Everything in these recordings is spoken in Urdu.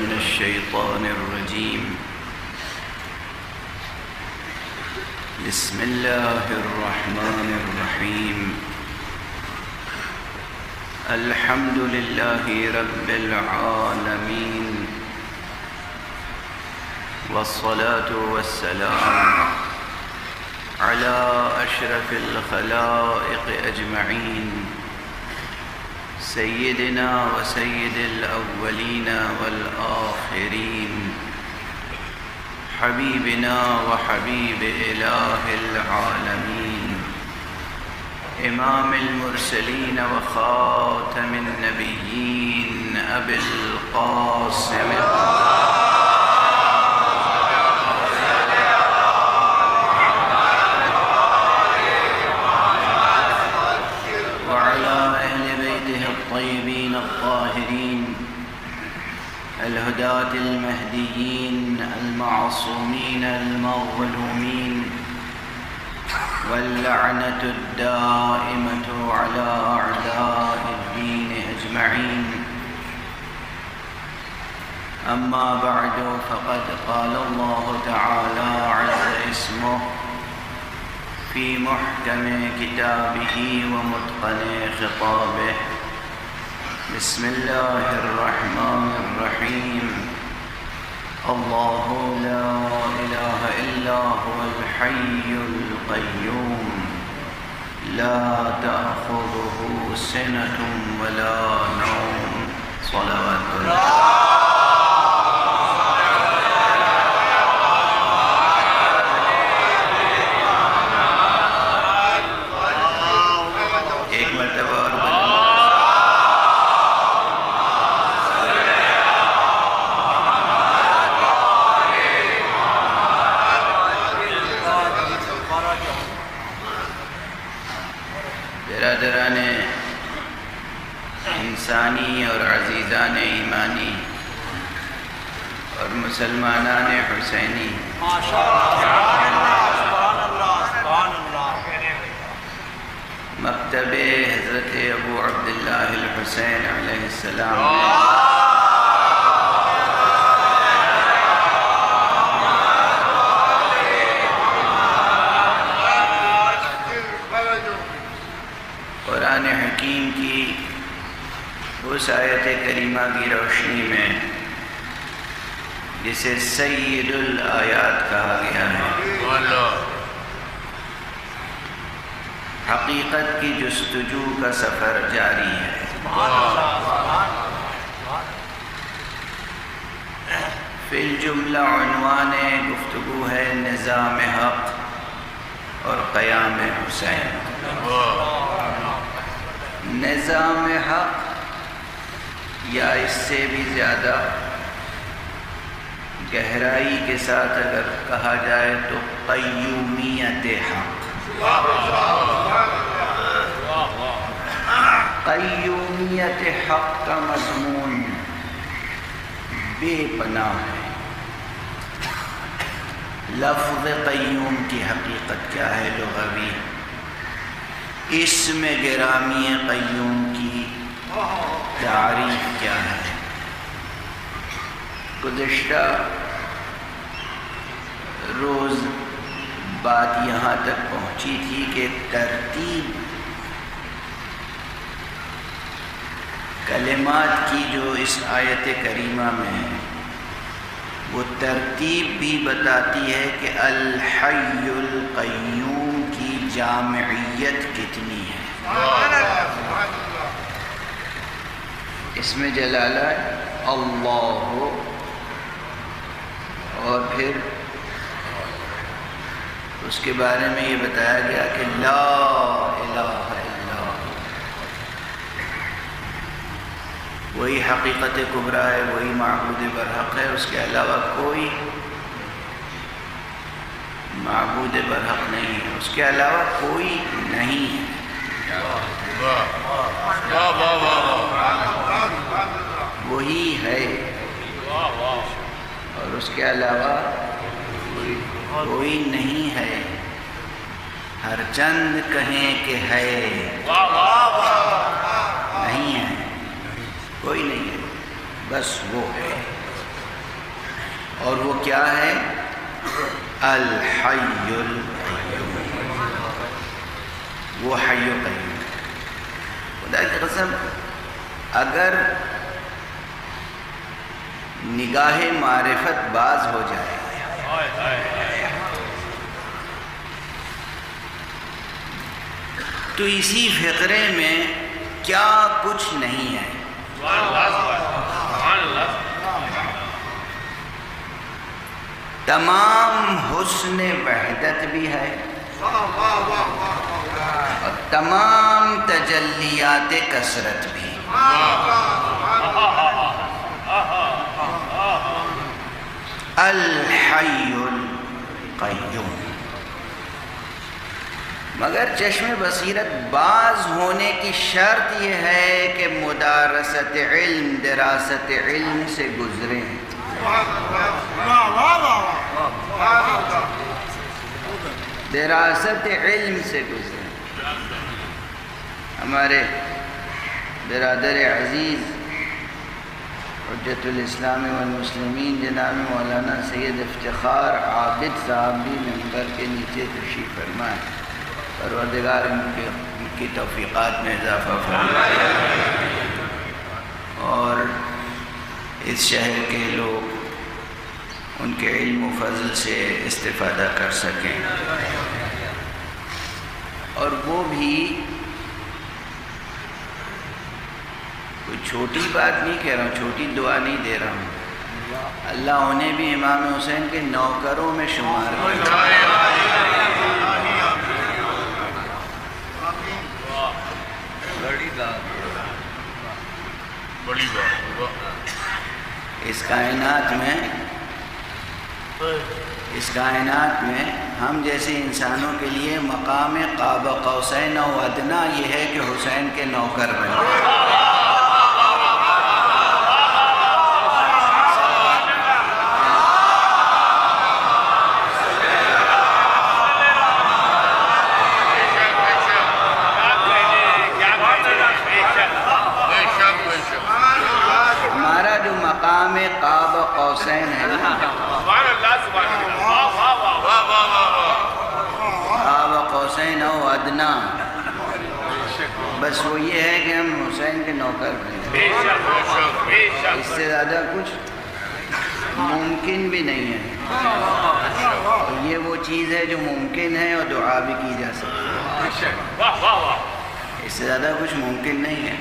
من الشيطان الرجيم. بسم الله الرحمن الرحيم. الحمد لله رب العالمين، والصلاة والسلام على أشرف الخلائق أجمعين، سيدنا وسيد الأولين والآخرين، حبيبنا وحبيب إله العالمين، إمام المرسلين وخاتم النبيين، أبي القاسم وعلى أهل بيته الطيبين الطاهرين الهداة المهديين المعصومين المظلومين، واللعنة الدائمة على أعداء الدين أجمعين. أما بعد، فقد قال الله تعالى عز اسمه في محكم كتابه ومتقن خطابه. بسم الله الرحمن الرحيم. الله لا إله إلا هو الحي القيوم، لا تأخذه سنة ولا نوم. صلوات الله. برادران انسانی اور عزیزان ایمانی اور مسلمانان حسینی، مکتب حضرت ابو عبداللہ الحسین علیہ السلام قرآن حکیم کی اس آیت کریمہ کی روشنی میں، جسے سید الآیات کہا گیا ہے، حقیقت کی جستجو کا سفر جاری ہے۔ فی الجملہ عنوان گفتگو ہے نظام حق اور قیام حسین۔ نظام حق، یا اس سے بھی زیادہ گہرائی کے ساتھ اگر کہا جائے تو قیومیت حق۔ قیومیت حق کا مضمون بے پناہ ہے۔ لفظ قیوم کی حقیقت کیا ہے لغوی؟ اسم گرامی قیوم کی تعریف کیا ہے؟ گزشتہ روز بات یہاں تک پہنچی تھی کہ ترتیب کلمات کی جو اس آیت کریمہ میں ہے، وہ ترتیب بھی بتاتی ہے کہ الحی القیوم کی جامعیت کتنی ہے۔ اس میں جلالہ اللہ، اور پھر اس کے بارے میں یہ بتایا گیا کہ لا الہ الا اللہ، وہی حقیقت کبریٰ ہے، وہی معبود برحق ہے، اس کے علاوہ کوئی معبود برحق نہیں ہے، اس کے علاوہ کوئی نہیں ہے۔ وہی ہے اور اس کے علاوہ کوئی نہیں ہے۔ ہر چند کہیں کہ ہے، نہیں ہے، کوئی نہیں ہے، بس وہ ہے۔ اور وہ کیا ہے؟ الحی القیوم، وہ حی و قیوم۔ خدا کی قسم اگر نگاہ معرفت باز ہو جائے تو اسی فقرے میں کیا کچھ نہیں ہے۔ تمام حسن وحدت بھی ہے اور تمام تجلیات کثرت بھی۔ الحی القیوم، مگر چشم بصیرت باز ہونے کی شرط یہ ہے کہ مدارست علم، دراست علم سے گزریں۔ دراست علم سے گزریں۔ ہمارے برادر عزیز حجت الاسلام والمسلمین جناب مولانا سید افتخار عابد صاحب بھی ممبر کے نیچے تشریف فرما ہے۔ پروردگار ان کی توفیقات میں اضافہ فرمائے اور اس شہر کے لوگ ان کے علم و فضل سے استفادہ کر سکیں، اور وہ بھی کوئی چھوٹی بات نہیں کہہ رہا ہوں، چھوٹی دعا نہیں دے رہا ہوں، اللہ انہیں بھی امام حسین کے نوکروں میں شمار اس کائنات میں ہم جیسے انسانوں کے لیے مقام قاب قوسین و ادنا یہ ہے کہ حسین کے نوکر بنے۔ ہمارا جو مقام قاب قوسین ہے نا، قاب قوسین و ادنا، بس وہ یہ ہے کہ ہم حسین کے نوکر بنے، اس سے زیادہ کچھ ممکن بھی نہیں ہے۔ اور یہ وہ چیز ہے جو ممکن ہے اور دعا بھی کی جا سکتی ہے، اس سے زیادہ کچھ ممکن نہیں ہے۔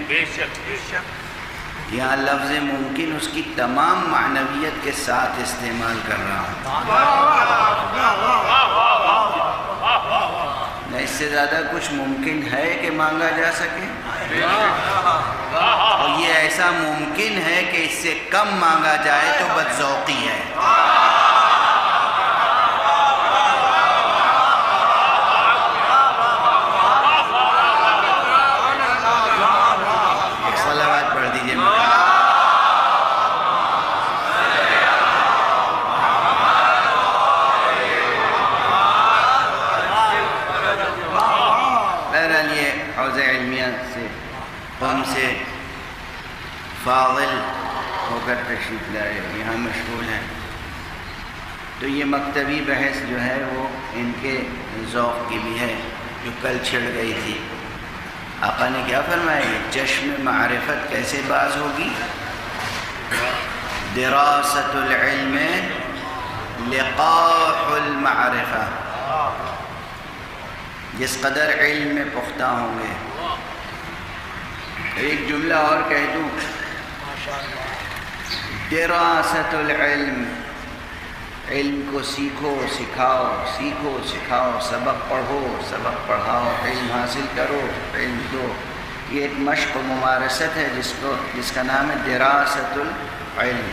یہاں لفظ ممکن اس کی تمام معنویت کے ساتھ استعمال کر رہا ہوں، نہ اس سے زیادہ کچھ ممکن ہے کہ مانگا جا سکے، اور یہ ایسا ممکن ہے کہ اس سے کم مانگا جائے تو بدذوقی ہے۔ سے فاضل ہو کر تشریف لائے، یہاں مشغول ہیں، تو یہ مکتبی بحث جو ہے وہ ان کے ذوق کی بھی ہے جو کل چھڑ گئی تھی۔ آقا نے کیا فرمایا؟ چشم معرفت کیسے باز ہوگی؟ دراست العلم لقاح المعرفہ، جس قدر علم میں پختہ ہوں گے۔ ایک جملہ اور کہہ دوں، دراست العلم، علم کو سیکھو سکھاؤ، سیکھو سکھاؤ، سبق پڑھو سبق پڑھاؤ، علم حاصل کرو علم دو۔ یہ ایک مشق و ممارست ہے جس کا نام ہے دراست العلم،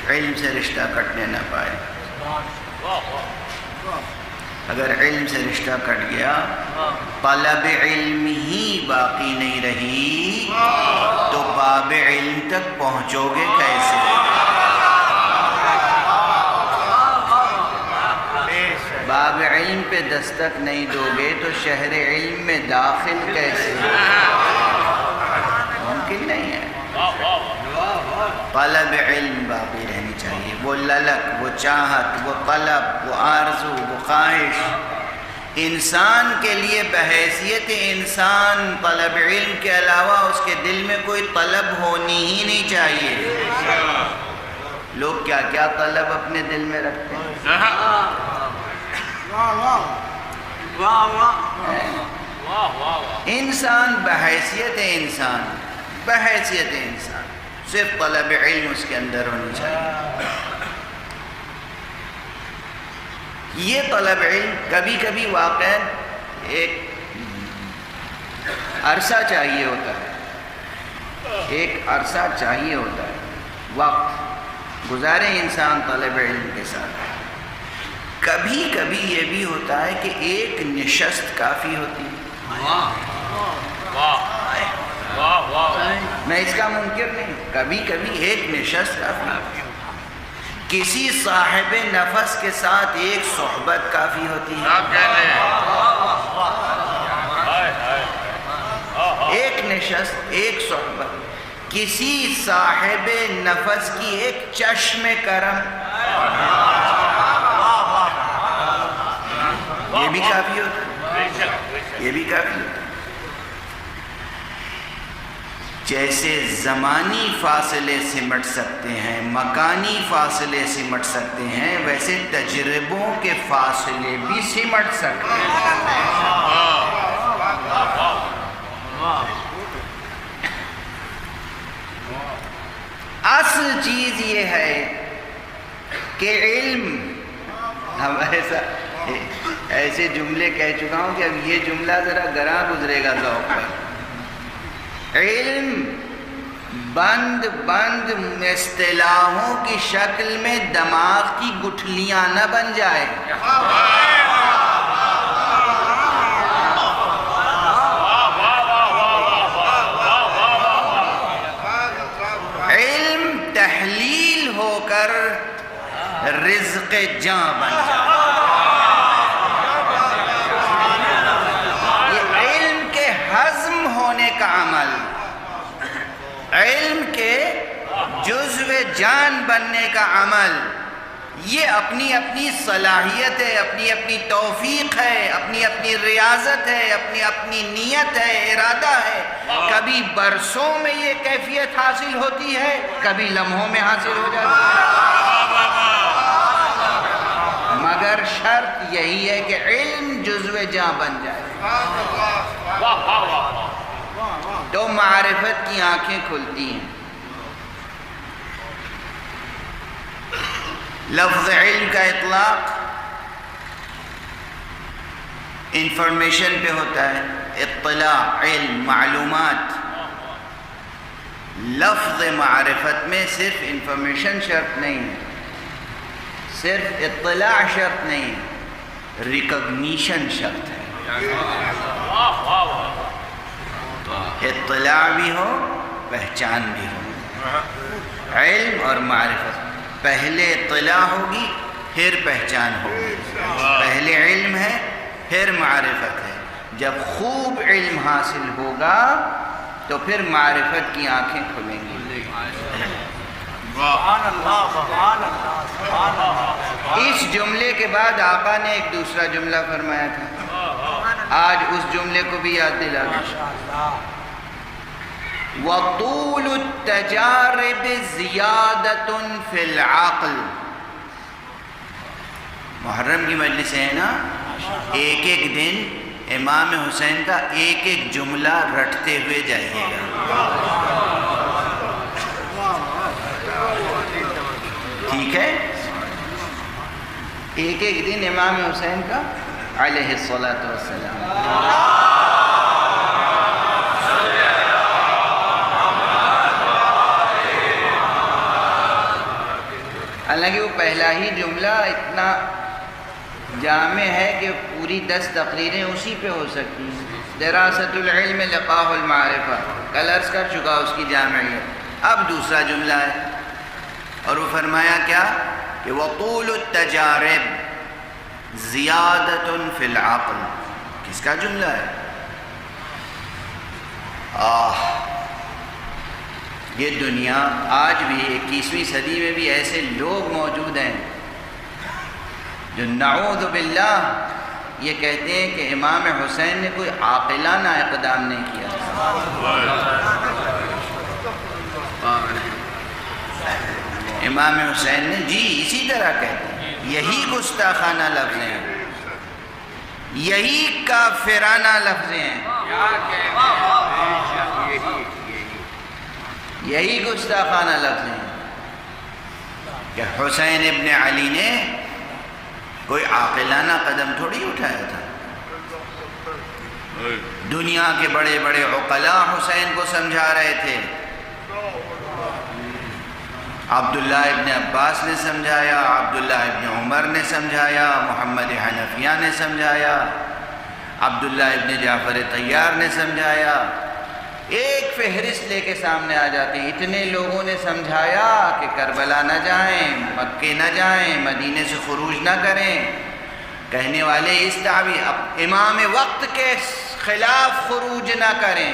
علم سے رشتہ کٹنے نہ پائے۔ اگر علم سے رشتہ کٹ گیا، طلب علم ہی باقی نہیں رہی، تو باب علم تک پہنچو گے کیسے؟ باب علم پہ دستک نہیں دو گے تو شہر علم میں داخل کیسے؟ ممکن نہیں ہے۔ طلب علم باقی رہنی چاہیے۔ وہ للک، وہ چاہت، وہ طلب، وہ آرزو، وہ خواہش، انسان کے لیے بحیثیت انسان طلب علم کے علاوہ اس کے دل میں کوئی طلب ہونی ہی نہیں چاہیے۔ لوگ کیا کیا طلب اپنے دل میں رکھتے ہیں۔ انسان بحیثیت انسان، بحیثیت انسان صرف طلب علم اس کے اندر ہونی چاہیے۔ یہ طلب علم کبھی کبھی واقعاً ایک عرصہ چاہیے ہوتا ہے، ایک عرصہ چاہیے ہوتا ہے، وقت گزارے انسان طلب علم کے ساتھ۔ کبھی کبھی یہ بھی ہوتا ہے کہ ایک نشست کافی ہوتی ہے۔ میں اس کا منکر نہیں، کبھی کبھی ایک نشست کافی ہوتی ہے۔ کسی صاحب نفس کے ساتھ ایک صحبت کافی ہوتی ہے، ایک نشست، ایک صحبت، کسی صاحب نفس کی ایک چشم کرم، یہ بھی کافی ہوتا ہے، یہ بھی کافی ہوتا ہے۔ جیسے زمانی فاصلے سمٹ سکتے ہیں، مکانی فاصلے سمٹ سکتے ہیں، ویسے تجربوں کے فاصلے بھی سمٹ سکتے ہیں۔ اصل چیز یہ ہے کہ علم، ہم ایسے جملے کہہ چکا ہوں کہ اب یہ جملہ ذرا گراں گزرے گا ذوق پر۔ علم بند بند اصطلاحوں کی شکل میں دماغ کی گٹھلیاں نہ بن جائے۔ علم تحلیل ہو کر رزق جاں بن جائے۔ یہ علم کے ہضم ہونے کا عمل، علم کے جزو جان بننے کا عمل، یہ اپنی اپنی صلاحیت ہے، اپنی اپنی توفیق ہے، اپنی اپنی ریاضت ہے، اپنی اپنی نیت ہے، ارادہ ہے۔ کبھی برسوں میں یہ کیفیت حاصل ہوتی ہے، کبھی لمحوں میں حاصل ہو جاتی ہے، مگر شرط یہی ہے کہ علم جزو جاں بن جائے تو معرفت کی آنکھیں کھلتی ہیں۔ لفظ علم کا اطلاق انفارمیشن پہ ہوتا ہے، اطلاع، علم، معلومات۔ لفظ معرفت میں صرف انفارمیشن شرط نہیں ہے، صرف اطلاع شرط نہیں ہے، ریکگنیشن شرط ہے۔ اطلاع بھی ہو، پہچان بھی ہو۔ علم اور معرفت، پہلے اطلاع ہوگی پھر پہچان ہوگی، پہلے علم ہے پھر معرفت ہے۔ جب خوب علم حاصل ہوگا تو پھر معرفت کی آنکھیں کھلیں گی۔ اس جملے کے بعد آقا نے ایک دوسرا جملہ فرمایا تھا، آج اس جملے کو بھی یاد دلا دیں۔ وَطُولُ التَّجَارِبِ زِيَادَةٌ فِي الْعَقْلِ۔ محرم کی مجلس ہے نا، ایک ایک دن امام حسین کا ایک ایک جملہ رٹتے ہوئے جائیے گا، ٹھیک ہے؟ ایک ایک دن امام حسین کا علیہ الصلاۃ والسلام۔ حالانکہ وہ پہلا ہی جملہ اتنا جامع ہے کہ پوری 10 تقریریں اسی پہ ہو سکتی ہیں۔ دراست العلم لقاح المعرفہ، کل عرض کر چکا اس کی جامعیت۔ اب دوسرا جملہ ہے اور وہ فرمایا کیا کہ وَطُولُ التَّجَارِبِ زِيَادَةٌ فِي الْعَقْلِ۔ کس کا جملہ ہے؟ یہ دنیا آج بھی 21ویں صدی میں بھی ایسے لوگ موجود ہیں جو نعوذ باللہ یہ کہتے ہیں کہ امام حسین نے کوئی عاقلانہ اقدام نہیں کیا. امام حسین نے جی اسی طرح کہتے ہیں. یہی گستاخانہ لفظیں ہیں, یہی کافرانہ لفظیں ہیں, یہی گستاخانہ لفظ ہیں کہ حسین ابن علی نے کوئی عاقلانہ قدم تھوڑی اٹھایا تھا. دنیا کے بڑے بڑے عقلاء حسین کو سمجھا رہے تھے. عبداللہ ابن عباس نے سمجھایا, عبداللہ ابن عمر نے سمجھایا, محمد حنفیہ نے سمجھایا, عبداللہ ابن جعفر طیار نے سمجھایا. ایک فہرست لے کے سامنے آ جاتے ہیں. اتنے لوگوں نے سمجھایا کہ کربلا نہ جائیں, مکے نہ جائیں, مدینے سے خروج نہ کریں. کہنے والے اس تعبیر امام وقت کے خلاف خروج نہ کریں.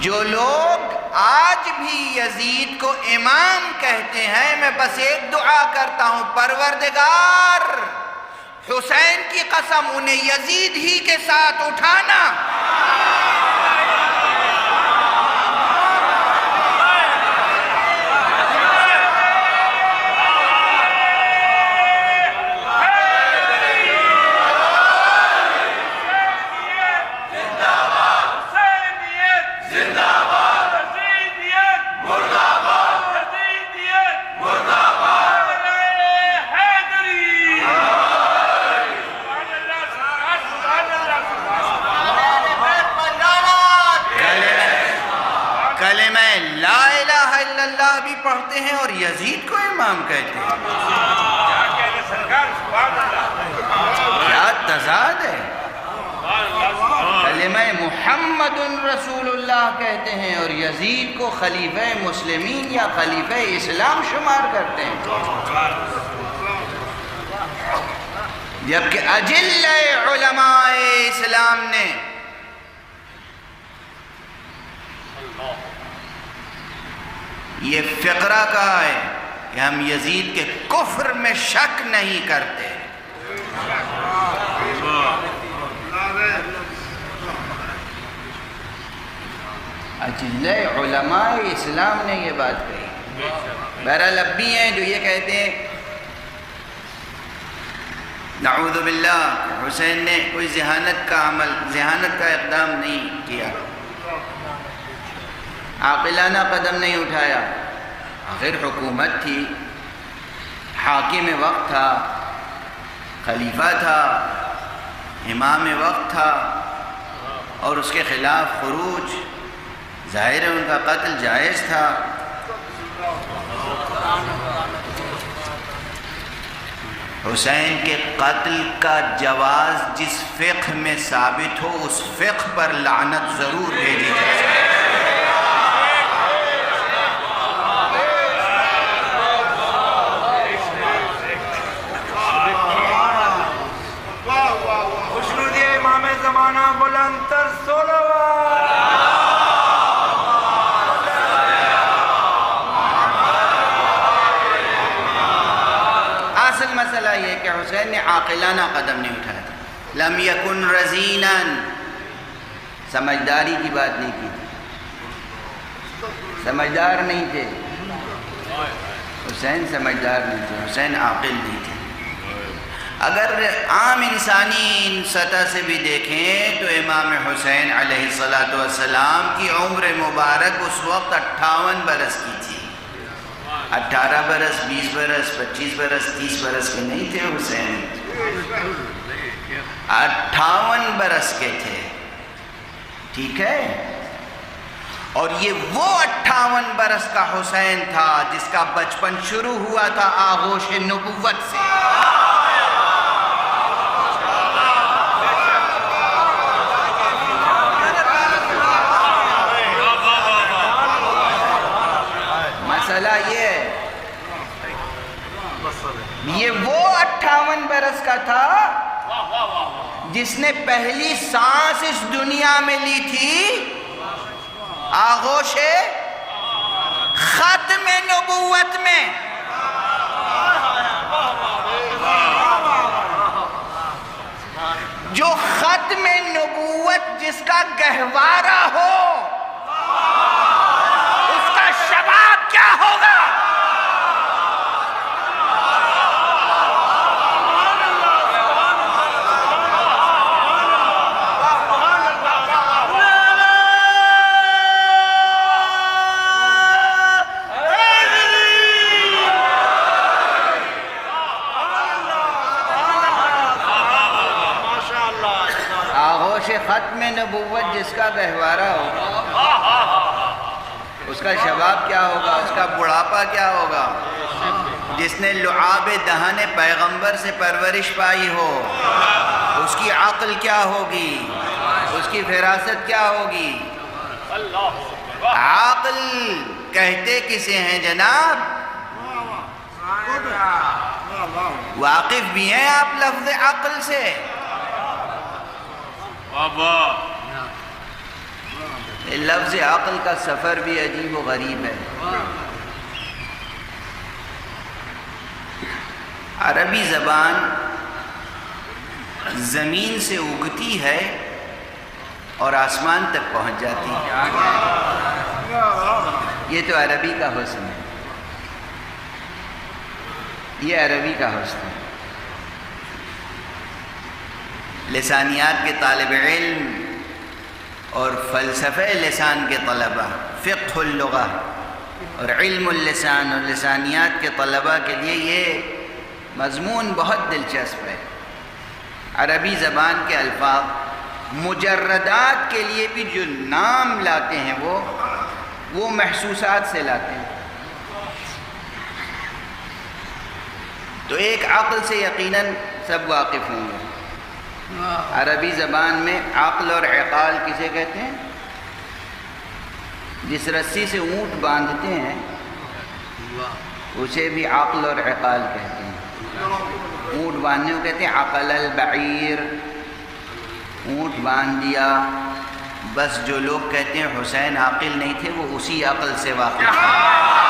جو لوگ آج بھی یزید کو امام کہتے ہیں, میں بس ایک دعا کرتا ہوں, پروردگار حسین کی قسم انہیں یزید ہی کے ساتھ اٹھانا. پڑھتے ہیں اور یزید کو امام کہتے ہیں. کیا تضاد ہے. کلمہ محمد رسول اللہ کہتے ہیں اور یزید کو خلیفہ مسلمین یا خلیفہ اسلام شمار کرتے ہیں, جبکہ اجل علماء اسلام نے یہ فقرہ کہا ہے کہ ہم یزید کے کفر میں شک نہیں کرتے. اجل علماء اسلام نے یہ بات کہی. بہرحال اب بھی ہیں جو یہ کہتے ہیں نعوذ باللہ حسین نے کوئی ذہانت کا اقدام نہیں کیا, عاقلانہ قدم نہیں اٹھایا. آخر حکومت تھی, حاکم وقت تھا, خلیفہ تھا, امام وقت تھا, اور اس کے خلاف خروج ظاہر ہے ان کا قتل جائز تھا. حسین کے قتل کا جواز جس فقہ میں ثابت ہو اس فقہ پر لعنت ضرور بھیجی جائے. اصل مسئلہ یہ کہ حسین نے عاقلانہ قدم نہیں اٹھایا تھا. لم یکن رزینا, سمجھداری کی بات نہیں کی تھی, سمجھدار نہیں تھے. حسین سمجھدار نہیں تھے, حسین عاقل نہیں تھے. اگر عام انسانی سطح سے بھی دیکھیں تو امام حسین علیہ السلام کی عمر مبارک اس وقت 58 برس کی تھی. 18 برس, 20 برس, 25 برس, 30 برس کے نہیں تھے حسین, 58 برس کے تھے. ٹھیک ہے, اور یہ وہ 58 برس کا حسین تھا جس کا بچپن شروع ہوا تھا آغوش نبوت سے. مسئلہ یہ وہ 58 برس کا تھا جس نے پہلی سانس اس دنیا میں لی تھی آغوش ختم نبوت میں، جو ختم نبوت جس کا گہوارہ ہو اس کا شباب کیا ہوگا؟ ختم نبوت جس کا گہوارہ ہوگا اس کا شباب کیا ہوگا، اس کا بڑھاپا کیا ہوگا؟ جس نے لعاب دہن پیغمبر سے پرورش پائی ہو اس کی عقل کیا ہوگی، اس کی فراست کیا ہوگی؟ عقل کہتے کسے ہیں جناب؟ واقف بھی ہیں آپ لفظ عقل سے؟ لفظ عقل کا سفر بھی عجیب و غریب ہے۔ عربی زبان زمین سے اگتی ہے اور آسمان تک پہنچ جاتی ہے۔ یہ تو عربی کا حسن ہے، یہ عربی کا حسن ہے۔ لسانیات کے طالب علم اور فلسفہ لسان کے طلبہ، فقہ اللغہ اور علم اللسان اور لسانیات کے طلبہ کے لیے یہ مضمون بہت دلچسپ ہے۔ عربی زبان کے الفاظ مجردات کے لیے بھی جو نام لاتے ہیں وہ محسوسات سے لاتے ہیں۔ تو ایک عقل سے یقیناً سب واقف ہوں گے۔ عربی زبان میں عقل اور عقال کسے کہتے ہیں؟ جس رسی سے اونٹ باندھتے ہیں اسے بھی عقل اور عقال کہتے ہیں۔ اونٹ باندھنے کو کہتے ہیں عقل البعیر، اونٹ باندھ دیا۔ بس جو لوگ کہتے ہیں حسین عاقل نہیں تھے وہ اسی عقل سے واقف ہیں۔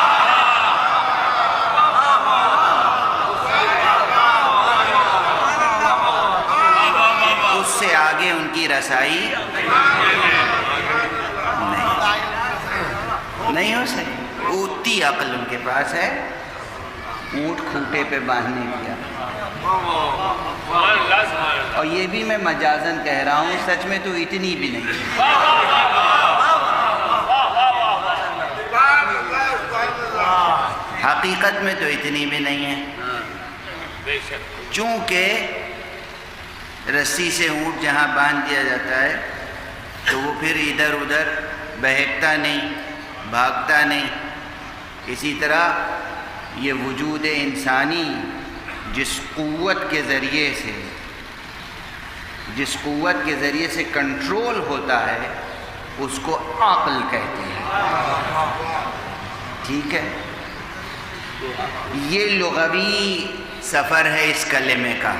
سے آگے ان کی رسائی نہیں ہو سکتی۔ اتنی عقل ان کے پاس ہے اونٹ کھوٹے پہ باندھنے کی۔ اور یہ بھی میں مجازن کہہ رہا ہوں، سچ میں تو اتنی بھی نہیں۔ حقیقت میں تو اتنی بھی نہیں ہے، چونکہ رسی سے اونٹ جہاں باندھ دیا جاتا ہے تو وہ پھر ادھر ادھر بہکتا نہیں، بھاگتا نہیں۔ اسی طرح یہ وجود انسانی جس قوت کے ذریعے سے کنٹرول ہوتا ہے اس کو عقل کہتے ہیں۔ ٹھیک ہے، یہ لغوی سفر ہے اس کلمے کا۔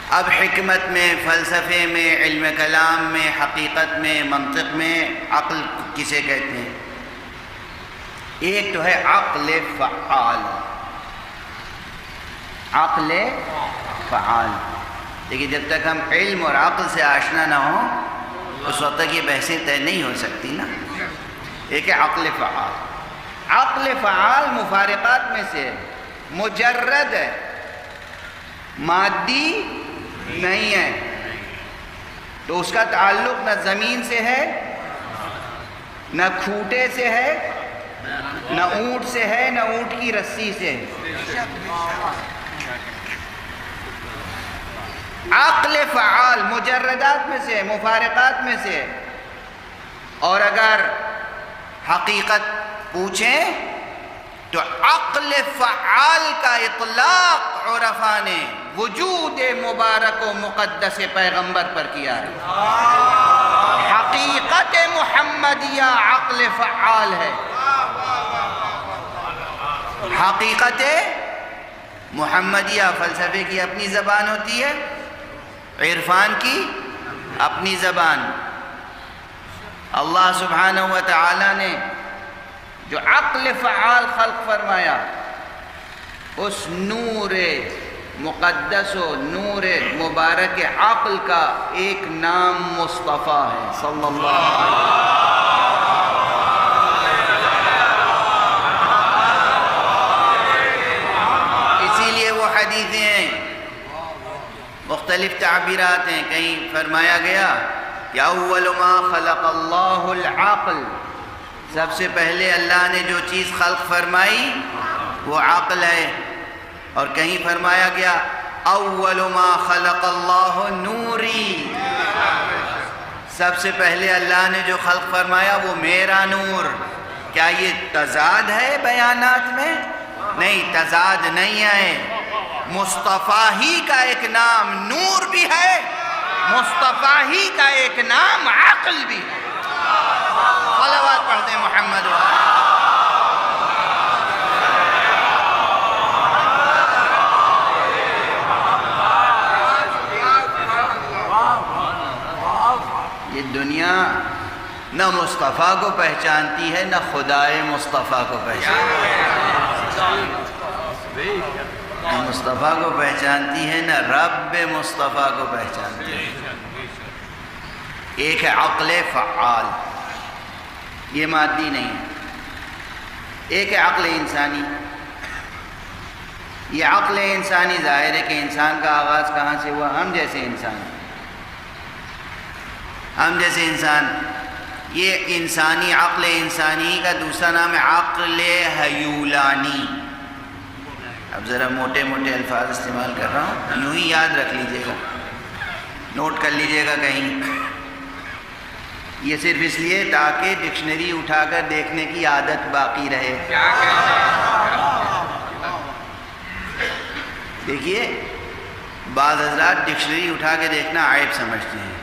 اب حکمت میں، فلسفے میں، علم کلام میں، حقیقت میں، منطق میں عقل کسے کہتے ہیں؟ ایک تو ہے عقل فعال۔ عقل فعال، لیکن جب تک ہم علم اور عقل سے آشنا نہ ہوں اس وقت تک یہ بحثیں طے نہیں ہو سکتی نا۔ ایک ہے عقل فعال۔ عقل فعال مفارقات میں سے مجرد ہے، مادی نہیں ہے، تو اس کا تعلق نہ زمین سے ہے، نہ کھوٹے سے ہے، نہ اونٹ سے ہے، نہ اونٹ کی رسی سے ہے۔ عقل فعال مجردات میں سے، مفارقات میں سے۔ اور اگر حقیقت پوچھیں تو عقل فعال کا اطلاق عرفاء نے وجود مبارک و مقدس پیغمبر پر کیا ہے۔ حقیقت محمدیہ عقل فعال ہے۔ حقیقت محمدیہ فلسفے کی اپنی زبان ہوتی ہے، عرفان کی اپنی زبان. اللہ سبحانہ و تعالی نے جو عقل فعال خلق فرمایا، اس نور مقدس و نور مبارک عقل کا ایک نام مصطفیٰ ہے صلی اللہ علیہ وسلم. اسی لیے وہ حدیثیں ہیں، مختلف تعبیرات ہیں. کہیں فرمایا گیا کہ اول ما خلق اللہ العقل، سب سے پہلے اللہ نے جو چیز خلق فرمائی وہ عقل ہے. اور کہیں فرمایا گیا اول ما خلق اللہ نوری، سب سے پہلے اللہ نے جو خلق فرمایا وہ میرا نور. کیا یہ تضاد ہے بیانات میں؟ نہیں، تضاد نہیں ہے. مصطفیٰ ہی کا ایک نام نور بھی ہے، مصطفیٰ ہی کا ایک نام عقل بھی ہے. صلوات پڑھتے ہیں محمد و یہ دنیا نہ مصطفیٰ کو پہچانتی ہے، نہ خدائے مصطفیٰ کو پہچانتی ہے. نہ مصطفیٰ کو پہچانتی ہے، نہ رب مصطفیٰ کو پہچانتی ہے. ایک ہے عقل فعال، یہ مادی نہیں ہے. ایک ہے عقل انسانی. یہ عقل انسانی ظاہر ہے کہ انسان کا آغاز کہاں سے ہوا؟ ہم جیسے انسان. ہم جیسے انسان. یہ انسانی عقل انسانی کا دوسرا نام ہے عقل ہیولانی. اب ذرا موٹے موٹے الفاظ استعمال کر رہا ہوں، یوں ہی یاد رکھ لیجئے گا، نوٹ کر لیجئے گا کہیں. یہ صرف اس لیے تاکہ ڈکشنری اٹھا کر دیکھنے کی عادت باقی رہے. دیکھیے، بعض حضرات ڈکشنری اٹھا کے دیکھنا عیب سمجھتے ہیں،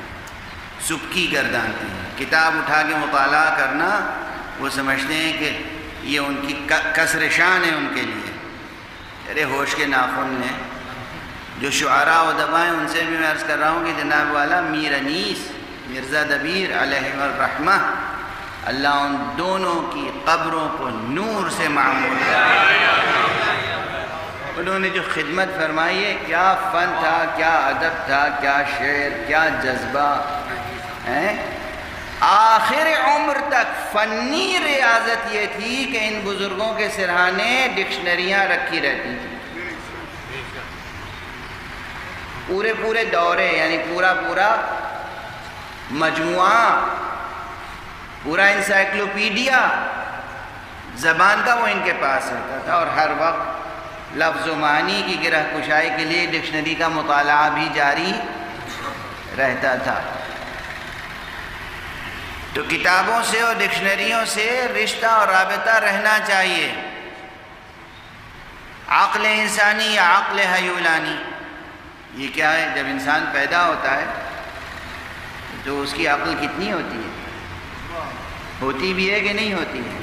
سبکی گردانتے ہیں. کتاب اٹھا کے مطالعہ کرنا وہ سمجھتے ہیں کہ یہ ان کی کسر شان ہے ان کے لیے. ارے ہوش کے ناخن نے جو شعراء و ادباء ہیں، ان سے بھی میں عرض کر رہا ہوں کہ جناب والا میر انیس مرزا دبیر علیہ الرحمہ، اللہ ان دونوں کی قبروں کو نور سے معمور کرے. انہوں نے جو خدمت فرمائی ہے، کیا فن تھا، کیا ادب تھا، کیا شعر، کیا جذبہ ہے. آخر عمر تک فنی ریاضت یہ تھی کہ ان بزرگوں کے سرہانے ڈکشنریاں رکھی رہتی تھیں. پورے پورے دورے، یعنی پورا مجموعہ، پورا انسائکلوپیڈیا زبان کا وہ ان کے پاس رہتا تھا. اور ہر وقت لفظ و معنی کی گرہ کشائی کے لیے ڈکشنری کا مطالعہ بھی جاری رہتا تھا. تو کتابوں سے اور ڈکشنریوں سے رشتہ اور رابطہ رہنا چاہیے. عقل انسانی یا عقل ہیولانی، یہ کیا ہے؟ جب انسان پیدا ہوتا ہے تو اس کی عقل کتنی ہوتی ہے؟ ہوتی بھی ہے کہ نہیں ہوتی ہے؟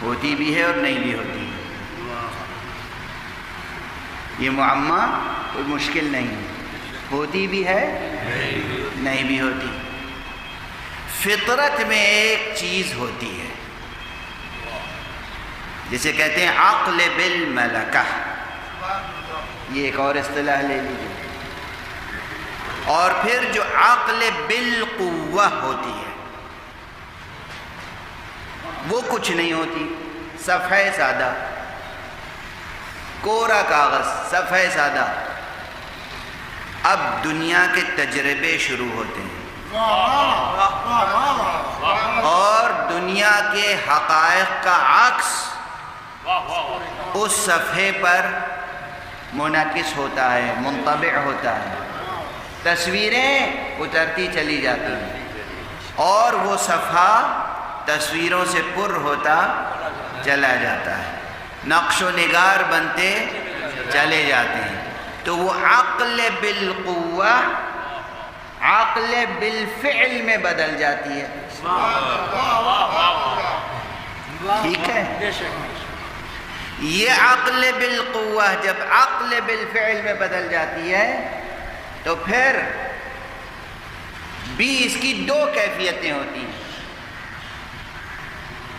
ہوتی بھی ہے اور نہیں بھی ہوتی ہے. یہ معمہ کوئی مشکل نہیں ہے، ہوتی بھی ہے نہیں بھی ہوتی. فطرت میں ایک چیز ہوتی ہے جسے کہتے ہیں عقل بالملکہ. یہ ایک اور اصطلاح لے لیجیے. اور پھر جو عقل بالقوہ ہوتی ہے وہ کچھ نہیں ہوتی، صفحہ سادہ، کوڑا کاغذ، صفحہ سادہ. اب دنیا کے تجربے شروع ہوتے ہیں اور دنیا کے حقائق کا عکس اس صفحے پر منعکس ہوتا ہے، منطبع ہوتا ہے. تصویریں اترتی چلی جاتی ہیں اور وہ صفحہ تصویروں سے پر ہوتا چلا جاتا ہے، نقش و نگار بنتے چلے جاتے ہیں. تو وہ عقل بالقوہ عقل بالفعل میں بدل جاتی ہے. ٹھیک ہے؟ یہ عقل بالقوہ جب عقل بالفعل میں بدل جاتی ہے تو پھر بھی اس کی دو کیفیتیں ہوتی ہیں.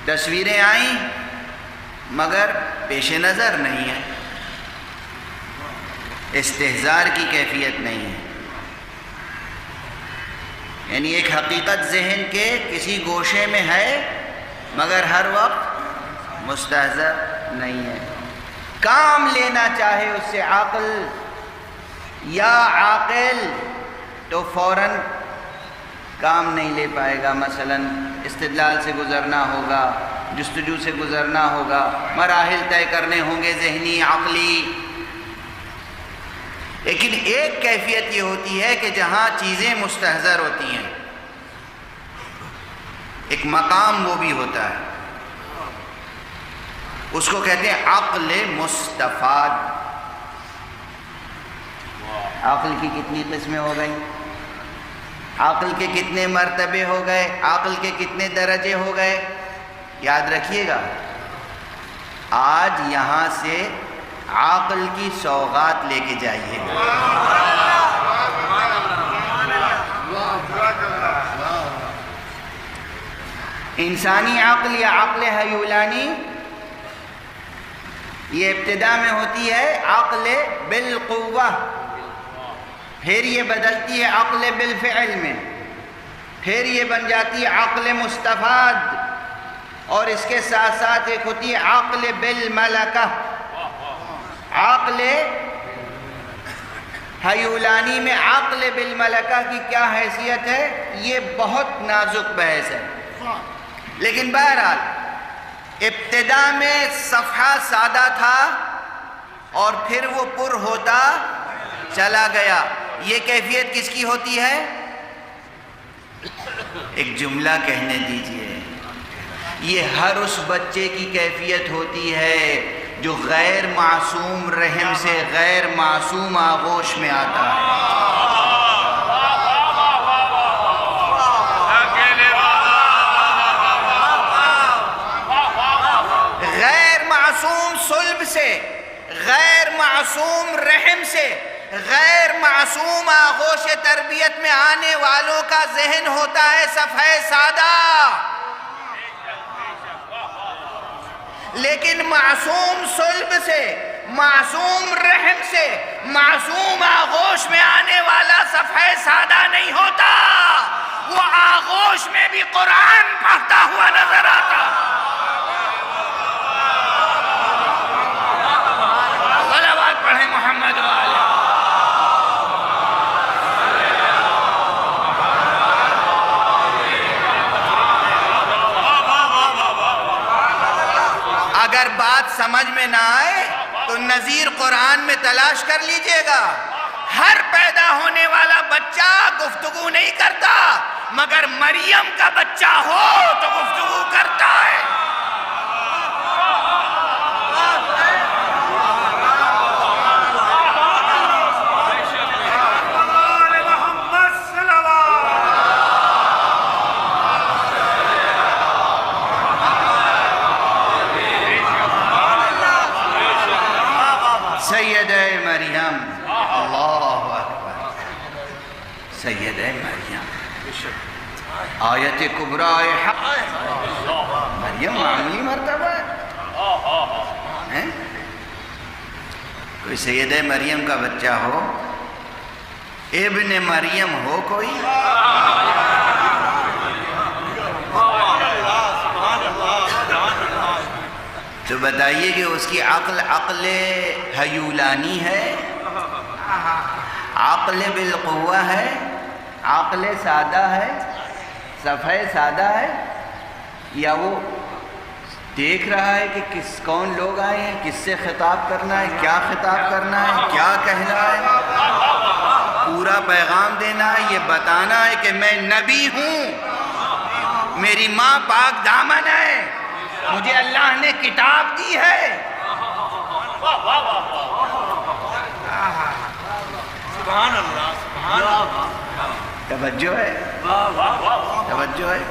تصویریں آئیں مگر پیش نظر نہیں ہے، استحضار کی کیفیت نہیں ہے، یعنی ایک حقیقت ذہن کے کسی گوشے میں ہے مگر ہر وقت مستحضر نہیں ہے. کام لینا چاہے اس سے عقل یا عاقل تو فوراً کام نہیں لے پائے گا. مثلا استدلال سے گزرنا ہوگا، جستجو سے گزرنا ہوگا، مراحل طے کرنے ہوں گے ذہنی عقلی. لیکن ایک کیفیت یہ ہوتی ہے کہ جہاں چیزیں مستحضر ہوتی ہیں، ایک مقام وہ بھی ہوتا ہے، اس کو کہتے ہیں عقل مستفاد. عقل کی کتنی قسمیں ہو گئیں؟ عقل کے کتنے مرتبے ہو گئے؟ عقل کے کتنے درجے ہو گئے؟ یاد رکھیے گا، آج یہاں سے عقل کی سوغات لے کے جائیے گا. انسانی عقل یا عقل حیولانی یہ ابتدا میں ہوتی ہے عقل بالقوہ، پھر یہ بدلتی ہے عقل بالفعل میں، پھر یہ بن جاتی ہے عقل مستفاد، اور اس کے ساتھ ساتھ ایک ہوتی ہے عقل بالملکہ. عقل حیولانی میں عقل بالملکہ کی کیا حیثیت ہے، یہ بہت نازک بحث ہے. لیکن بہرحال ابتدا میں صفحہ سادہ تھا اور پھر وہ پر ہوتا چلا گیا. یہ کیفیت کس کی ہوتی ہے؟ ایک جملہ کہنے دیجئے. یہ ہر اس بچے کی کیفیت ہوتی ہے جو غیر معصوم رحم سے غیر معصوم آغوش میں آتا ہے. صلب سے، غیر معصوم رحم سے، غیر معصوم آغوش تربیت میں آنے والوں کا ذہن ہوتا ہے صفحہ سادہ. لیکن معصوم صلب سے، معصوم رحم سے، معصوم آغوش میں آنے والا صفحہ سادہ نہیں ہوتا، وہ آغوش میں بھی قرآن پڑھتا ہوا نظر آتا. اگر بات سمجھ میں نہ آئے تو نظیر قرآن میں تلاش کر لیجئے گا. ہر پیدا ہونے والا بچہ گفتگو نہیں کرتا، مگر مریم کا بچہ ہو تو گفتگو کرتا ہے. سیدہ مریم، اللہ اکبر، سیدہ مریم آیت کبریٰ حق. مریم معمولی مرتبہ ہے؟ کوئی سیدہ مریم کا بچہ ہو، ابن مریم ہو کوئی، تو بتائیے کہ اس کی عقل عقل حیولانی ہے، عقل بالقوہ ہے، عقل سادہ ہے، صفحہ سادہ ہے، یا وہ دیکھ رہا ہے کہ کون لوگ آئے ہیں، کس سے خطاب کرنا ہے، کیا خطاب کرنا ہے، کیا کہنا ہے، پورا پیغام دینا ہے، یہ بتانا ہے کہ میں نبی ہوں، میری ماں پاک دامن ہے، مجھے اللہ نے کتاب دی ہے. سبحان اللہ، سبحان اللہ. توجہ ہے، توجہ ہے.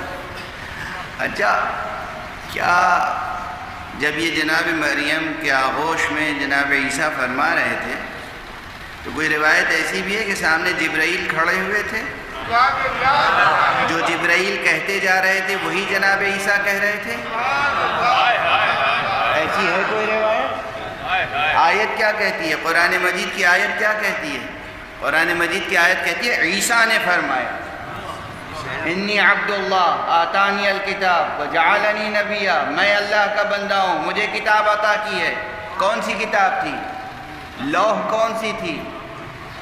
اچھا، کیا جب یہ جناب مریم کے آغوش میں جناب عیسیٰ فرما رہے تھے تو کوئی روایت ایسی بھی ہے کہ سامنے جبرائیل کھڑے ہوئے تھے، جو جبرائیل کہتے جا رہے تھے وہی جناب عیسیٰ کہہ رہے تھے؟ ایسی ہے کوئی روایت؟ آیت کیا کہتی ہے؟ قرآن مجید کی آیت کیا کہتی ہے؟ قرآن مجید کی آیت کہتی ہے عیسیٰ نے فرمایا انی عبد اللہ آتانی الکتاب وجعلنی نبیا، میں اللہ کا بندہ ہوں، مجھے کتاب عطا کی ہے۔ کون سی کتاب تھی؟ لوح کون سی تھی؟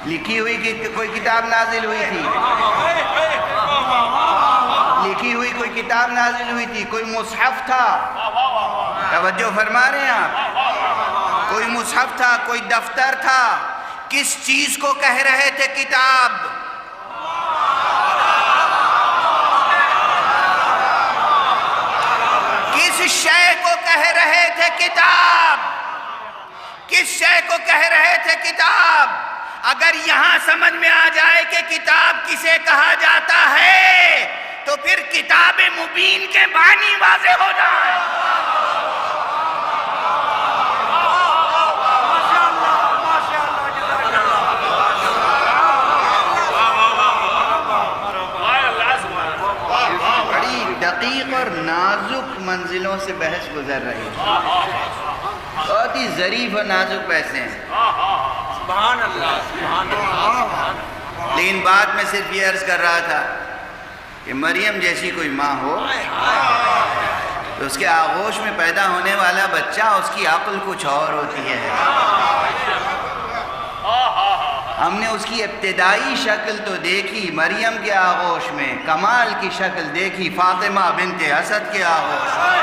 لکھی ہوئی کوئی کتاب نازل ہوئی تھی؟ لکھی ہوئی کوئی کتاب نازل ہوئی تھی؟ کوئی مصحف تھا؟ توجہ فرما رہے ہیں آپ؟ کوئی مصحف تھا، کوئی دفتر تھا؟ کس چیز کو کہہ رہے تھے کتاب؟ کس شے کو کہہ رہے تھے کتاب؟ کس شے کو کہہ رہے تھے کتاب؟ اگر یہاں سمجھ میں آ جائے کہ کتاب کسے کہا جاتا ہے تو پھر کتاب مبین کے معنی واضح ہو جائے۔ بڑی دقیق اور نازک منزلوں سے بحث گزر رہی ہے، بہت ہی ظریف اور نازک بحثیں ہیں۔ سبحان اللہ، سبحان اللہ۔ لیکن بات میں صرف یہ عرض کر رہا تھا کہ مریم جیسی کوئی ماں ہو تو اس کے آغوش میں پیدا ہونے والا بچہ، اس کی عقل کچھ اور ہوتی ہے۔ ہم نے اس کی ابتدائی شکل تو دیکھی مریم کے آغوش میں، کمال کی شکل دیکھی فاطمہ بنت اسد کے آغوش میں۔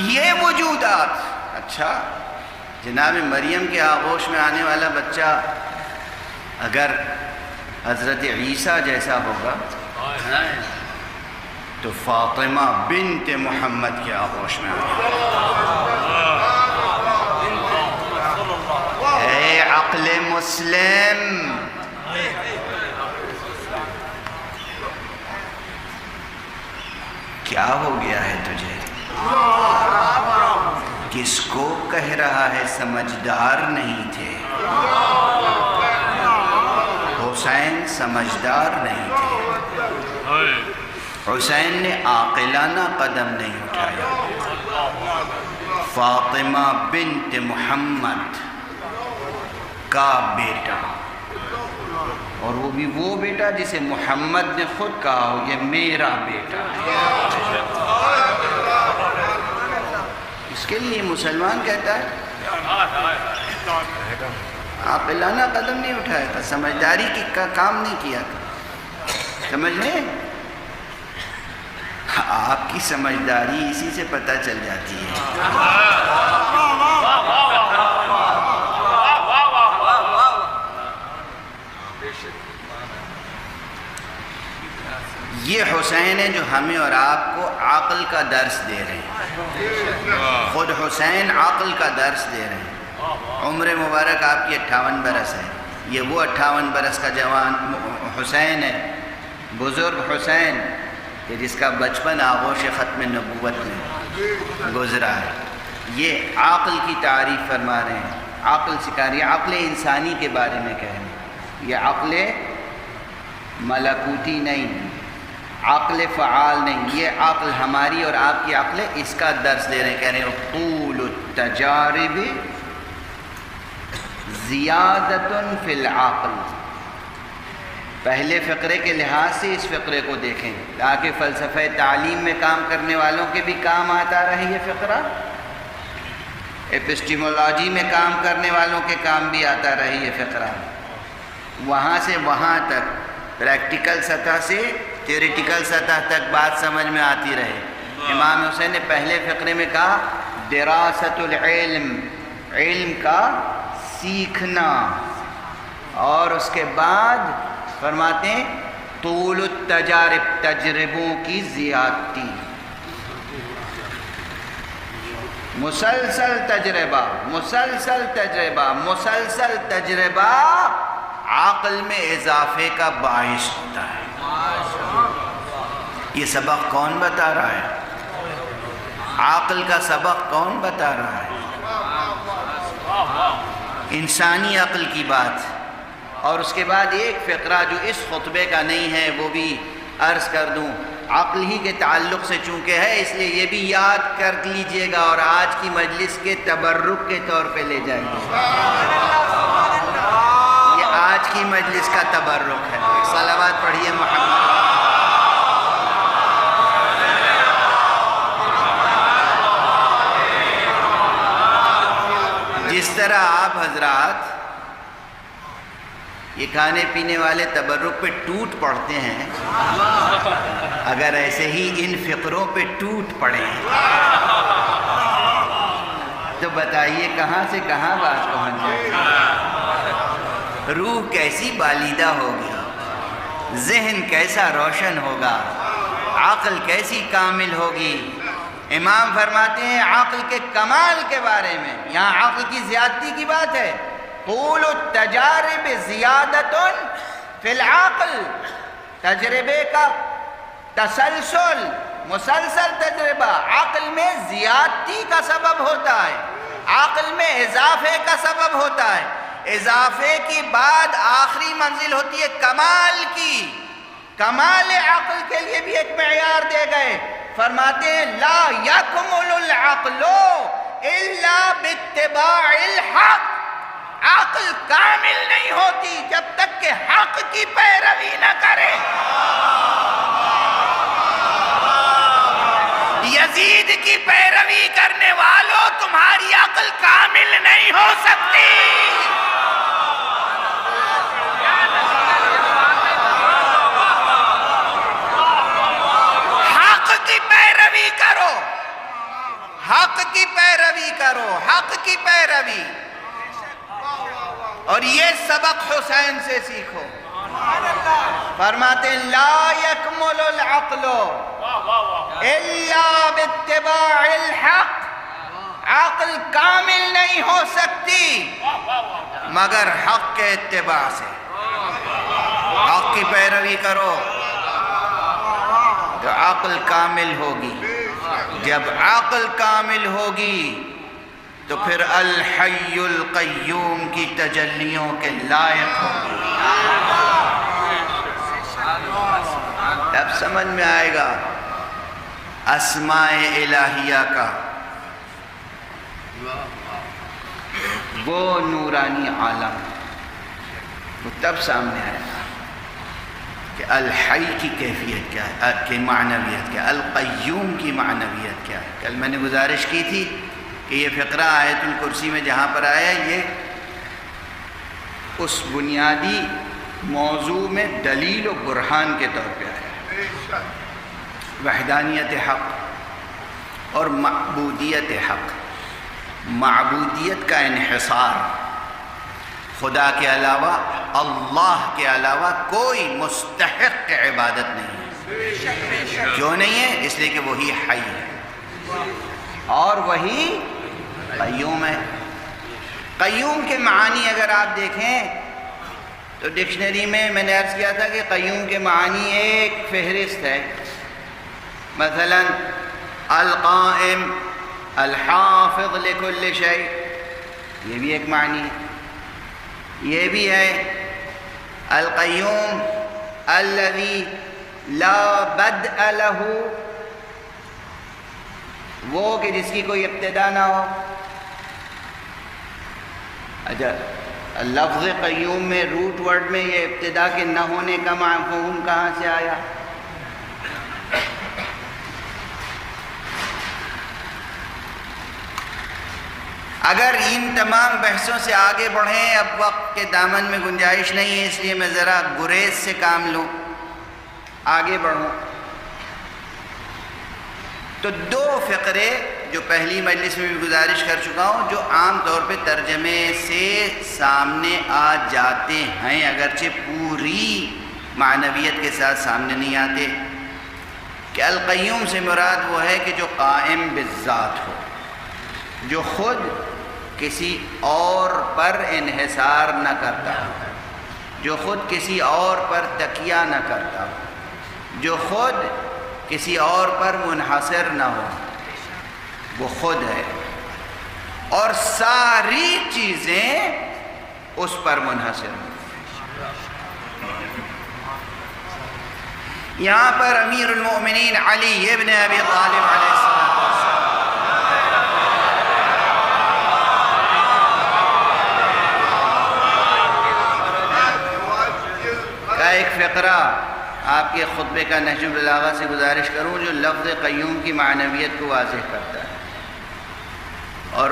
یہ وجودات، اچھا جناب مریم کے آغوش میں آنے والا بچہ اگر حضرت عیسیٰ جیسا ہوگا تو فاطمہ بنت محمد کے آغوش میں اے عقل مسلم، کیا ہو گیا ہے تجھے؟ کس کو کہہ رہا ہے سمجھدار نہیں تھے؟ حسین سمجھدار نہیں تھے، حسین نے عاقلانہ قدم نہیں اٹھایا۔ فاطمہ بنت محمد کا بیٹا، اور وہ بھی وہ بیٹا جسے محمد نے خود کہا ہو یہ میرا بیٹا ہے۔ اس کے لیے مسلمان کہتا ہے عاقلانہ قدم نہیں اٹھایا تھا، سمجھداری کا کام نہیں کیا تھا۔ سمجھ لیں، آپ کی سمجھداری اسی سے پتہ چل جاتی ہے۔ یہ حسین ہے جو ہمیں اور آپ کو عقل کا درس دے رہے ہیں۔ خود حسین عقل کا درس دے رہے ہیں۔ عمر مبارک آپ کی 58 برس ہے، یہ وہ 58 برس کا جوان حسین ہے، بزرگ حسین کہ جس کا بچپن آغوش ختم نبوت میں گزرا ہے۔ یہ عقل کی تعریف فرما رہے ہیں، عقل سکھا رہی ہے، عقل انسانی کے بارے میں کہہ رہے ہیں۔ یہ عقل ملکوتی نہیں، عقل فعال نہیں، یہ عقل ہماری اور آپ کی عقل، اس کا درس دے رہے ہیں۔ کہہ رہے ہیں طول التجارب زیادۃ فی العقل۔ پہلے فقرے کے لحاظ سے اس فقرے کو دیکھیں تاکہ فلسفہ تعلیم میں کام کرنے والوں کے بھی کام آتا رہے یہ فقرہ، ایپسٹیمولوجی میں کام کرنے والوں کے کام بھی آتا رہے یہ فقرہ، وہاں سے وہاں تک پریکٹیکل سطح سے تھیوریٹیکل سطح تک بات سمجھ میں آتی رہے۔ امام حسین نے پہلے فقرے میں کہا دراست العلم، علم کا سیکھنا، اور اس کے بعد فرماتے ہیں طول التجارب، تجربوں کی زیادتی، مسلسل تجربہ، مسلسل تجربہ، مسلسل تجربہ عقل میں اضافے کا باعث ہوتا ہے۔ یہ سبق کون بتا رہا ہے؟ عقل کا سبق کون بتا رہا ہے؟ انسانی عقل کی بات. اور اس کے بعد ایک فقرہ جو اس خطبے کا نہیں ہے وہ بھی عرض کر دوں. عقل ہی کے تعلق سے چونکہ ہے اس لیے یہ بھی یاد کر لیجئے گا اور آج کی مجلس کے تبرک کے طور پہ لے جائیں گے. یہ آج کی مجلس کا تبرک ہے. صلوات پڑھیے محمد. جس طرح آپ حضرات یہ کھانے پینے والے تبرک پہ ٹوٹ پڑتے ہیں، اگر ایسے ہی ان فقروں پہ ٹوٹ پڑیں تو بتائیے کہاں سے کہاں بات پہنچ جائے گی. روح کیسی بالیدہ ہوگی، ذہن کیسا روشن ہوگا، عقل کیسی کامل ہوگی. امام فرماتے ہیں عقل کے کمال کے بارے میں، یہاں عقل کی زیادتی کی بات ہے. طول التجارب زیادت فی العقل، تجربے کا تسلسل، مسلسل تجربہ عقل میں زیادتی کا سبب ہوتا ہے، عقل میں اضافے کا سبب ہوتا ہے. اضافے کی بعد آخری منزل ہوتی ہے کمال کی. کمال عقل کے لیے بھی ایک معیار دے گئے. فرماتے ہیں لا یکمل العقل الا باتباع الحق. عقل کامل نہیں ہوتی جب تک کہ حق کی پیروی نہ کرے. یزید کی پیروی کرنے والوں تمہاری عقل کامل نہیں ہو سکتی. حق کی پیروی کرو، حق کی پیروی کرو، حق کی پیروی. اور یہ سبق حسین سے سیکھو. فرماتے لا یکمل العقل الا باتباع الحق. عقل کامل نہیں ہو سکتی مگر حق کے اتباع سے. حق کی پیروی کرو تو عقل کامل ہوگی. جب عقل کامل ہوگی تو پھر الحی القیوم کی تجلیوں کے لائق ہوگی. اب سمجھ میں آئے گا اسماء الہیہ کا وہ نورانی عالم. وہ تب سامنے آئے گا کہ الحی کی کیفیت کیا ہے، کہ معنویت کیا ہے، القیوم کی معنویت کیا ہے. کل میں نے گزارش کی تھی کہ یہ فقرہ آیت الکرسی میں جہاں پر آیا یہ اس بنیادی موضوع میں دلیل و برہان کے طور پہ آیا. وحدانیت حق اور معبودیت حق. معبودیت کا انحصار، خدا کے علاوہ، اللہ کے علاوہ کوئی مستحق عبادت نہیں ہے. کیوں نہیں ہے؟ اس لیے کہ وہی حی ہے اور وہی قیوم ہے. قیوم کے معنی اگر آپ دیکھیں تو ڈکشنری میں نے عرض کیا تھا کہ قیوم کے معنی ایک فہرست ہے. مثلا القائم، الحافظ لکل شیء، یہ بھی ایک معنی ہے. یہ بھی ہے القیوم الذی لا بدء له، وہ کہ جس کی کوئی ابتدا نہ ہو. اچھا لفظ قیوم میں روٹ ورڈ میں یہ ابتدا کے نہ ہونے کا مفہوم کہاں سے آیا؟ اگر ان تمام بحثوں سے آگے بڑھیں، اب وقت کے دامن میں گنجائش نہیں ہے اس لیے میں ذرا گریز سے کام لوں، آگے بڑھوں. تو دو فقرے جو پہلی مجلس میں بھی گزارش کر چکا ہوں جو عام طور پہ ترجمے سے سامنے آ جاتے ہیں اگرچہ پوری معنویت کے ساتھ سامنے نہیں آتے، کہ القیوم سے مراد وہ ہے کہ جو قائم بالذات ہو، جو خود کسی اور پر انحصار نہ کرتا ہو، جو خود کسی اور پر تکیہ نہ کرتا ہو، جو خود کسی اور پر منحصر نہ ہو، وہ خود ہے اور ساری چیزیں اس پر منحصر ہیں۔ یہاں پر امیر المؤمنین علی ابن ابی طالب علیہ السلام کا ایک فقرہ آپ کے خطبے کا نہج البلاغہ سے گزارش کروں جو لفظ قیوم کی معنویت کو واضح کرتا ہے، اور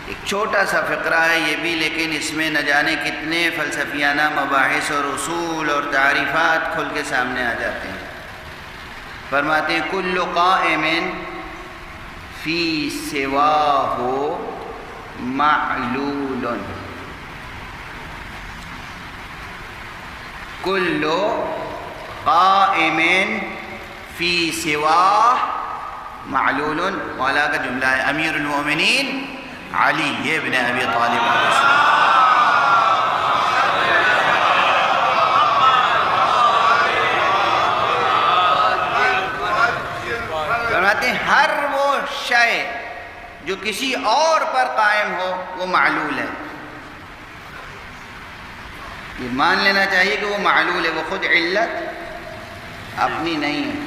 ایک چھوٹا سا فقرہ ہے یہ بھی، لیکن اس میں نہ جانے کتنے فلسفیانہ مباحث اور اصول اور تعریفات کھل کے سامنے آ جاتے ہیں۔ فرماتے ہیں کل قائم فی سواہ معلول، کل قائم فی سواہ معلول، مولا کا جملہ ہے، امیر المؤمنین علی ابن ابی طالب علیہ السلام۔ فرماتے ہیں ہر وہ شے جو کسی اور پر قائم ہو وہ معلول ہے، یہ مان لینا چاہیے کہ وہ معلول ہے، وہ خود علت اپنی نہیں ہے،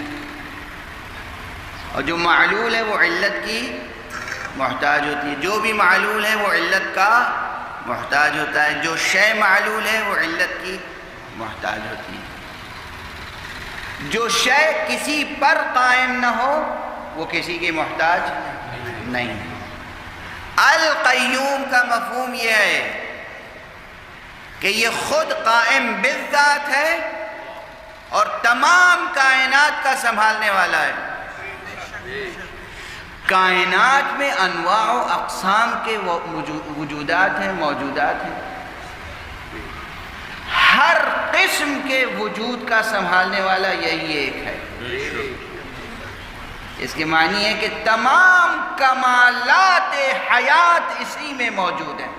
اور جو معلول ہے وہ علت کی محتاج ہوتی ہے، جو بھی معلول ہے وہ علت کا محتاج ہوتا ہے، جو شے معلول ہے وہ علت کی محتاج ہوتی ہے، جو شے کسی پر قائم نہ ہو وہ کسی کی محتاج نہیں ہے۔ القیوم کا مفہوم یہ ہے کہ یہ خود قائم بالذات ہے اور تمام کائنات کا سنبھالنے والا ہے۔ کائنات میں انواع و اقسام کے وجودات ہیں، موجودات ہیں، ہر قسم کے وجود کا سنبھالنے والا یہی ایک ہے۔ اس کے معنی ہے کہ تمام کمالات حیات اسی میں موجود ہیں،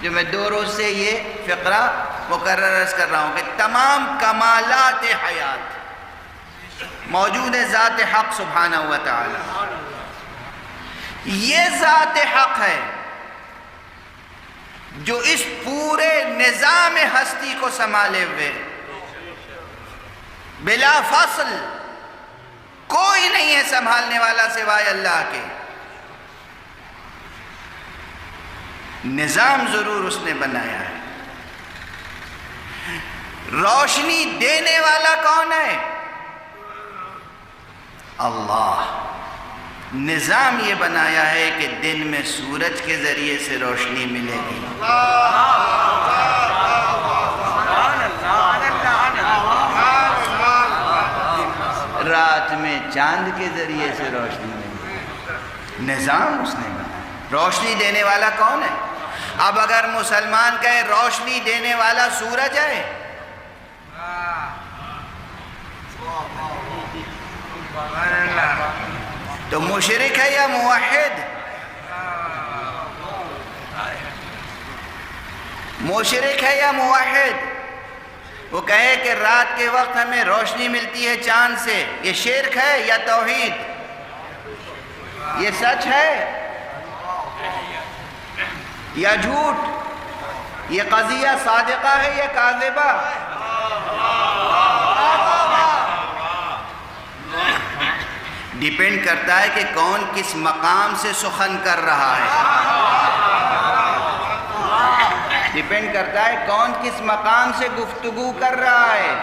جو میں 2 روز سے یہ فقرہ مکرر عرض کر رہا ہوں کہ تمام کمالات حیات موجود ہے ذات حق سبحانہ و تعالی۔ یہ ذات حق ہے جو اس پورے نظام ہستی کو سنبھالے ہوئے بلا فصل کوئی نہیں ہے سنبھالنے والا سوائے اللہ کے۔ نظام ضرور اس نے بنایا ہے۔ روشنی دینے والا کون ہے؟ اللہ۔ نظام یہ بنایا ہے کہ دن میں سورج کے ذریعے سے روشنی ملے گی، رات میں چاند کے ذریعے سے روشنی ملے گی۔ نظام اس نے بنایا۔ روشنی دینے والا کون ہے؟ اب اگر مسلمان کہے روشنی دینے والا سورج ہے، تو مشرک ہے یا موحد؟ مشرک ہے یا موحد؟ وہ کہے کہ رات کے وقت ہمیں روشنی ملتی ہے چاند سے، یہ شرک ہے یا توحید؟ یہ سچ ہے یا جھوٹ؟ یہ قضیہ صادقہ ہے یا کاذبہ؟ ڈیپینڈ کرتا ہے کہ کون کس مقام سے سخن کر رہا ہے، ڈیپینڈ کرتا ہے کون کس مقام سے گفتگو کر رہا ہے،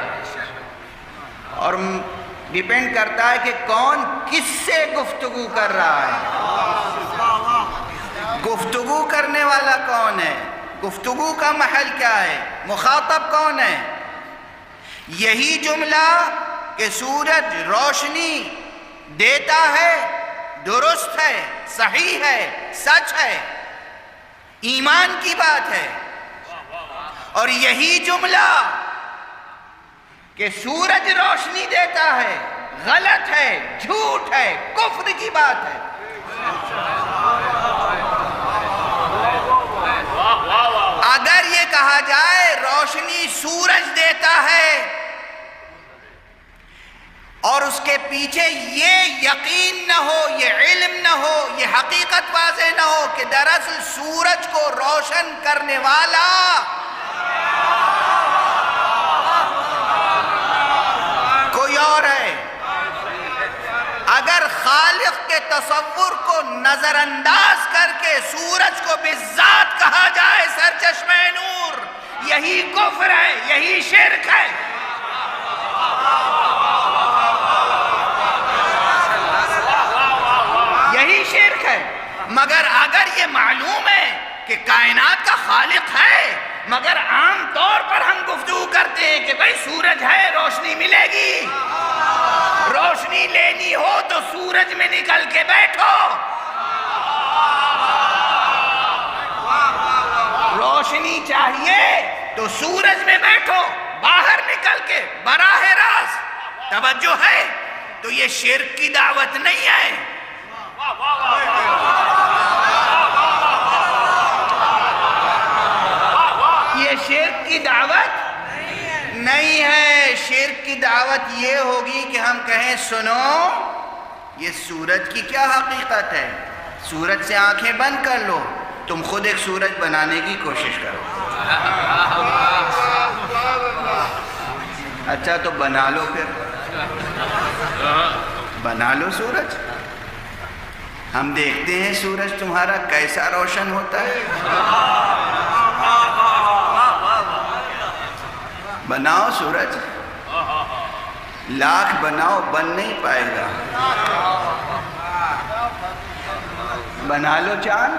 اور ڈیپینڈ کرتا ہے کہ کون کس سے گفتگو کر رہا ہے۔ گفتگو کرنے والا کون ہے؟ گفتگو کا محل کیا ہے؟ مخاطب کون ہے؟ یہی جملہ کہ سورج روشنی دیتا ہے درست ہے، صحیح ہے، سچ ہے، ایمان کی بات ہے، اور یہی جملہ کہ سورج روشنی دیتا ہے غلط ہے، جھوٹ ہے، کفر کی بات ہے۔ اگر یہ کہا جائے روشنی سورج دیتا ہے اس کے پیچھے یہ یقین نہ ہو، یہ علم نہ ہو، یہ حقیقت واضح نہ ہو کہ دراصل سورج کو روشن کرنے والا کوئی اور ہے۔ اگر خالق کے تصور کو نظر انداز کر کے سورج کو بالذات کہا جائے سرچشمہ نور، یہی کفر ہے، یہی شرک ہے۔ یہی شرک ہے۔ مگر اگر یہ معلوم ہے کہ کائنات کا خالق ہے، مگر عام طور پر ہم گفتگو کرتے ہیں کہ بھئی سورج ہے، روشنی ملے گی، روشنی لینی ہو تو سورج میں نکل کے بیٹھو، روشنی چاہیے تو سورج میں بیٹھو، باہر نکل کے براہ راست توجہ ہے تو یہ شرک کی دعوت نہیں ہے۔ یہ شرک کی دعوت نہیں ہے۔ شرک کی دعوت یہ ہوگی کہ ہم کہیں سنو یہ سورج کی کیا حقیقت ہے، سورج سے آنکھیں بند کر لو، تم خود ایک سورج بنانے کی کوشش کرو۔ اچھا تو بنا لو، پھر بنا لو سورج، ہم دیکھتے ہیں سورج تمہارا کیسا روشن ہوتا ہے۔ بناؤ سورج، لاکھ بناؤ بن نہیں پائے گا۔ بنا لو چاند،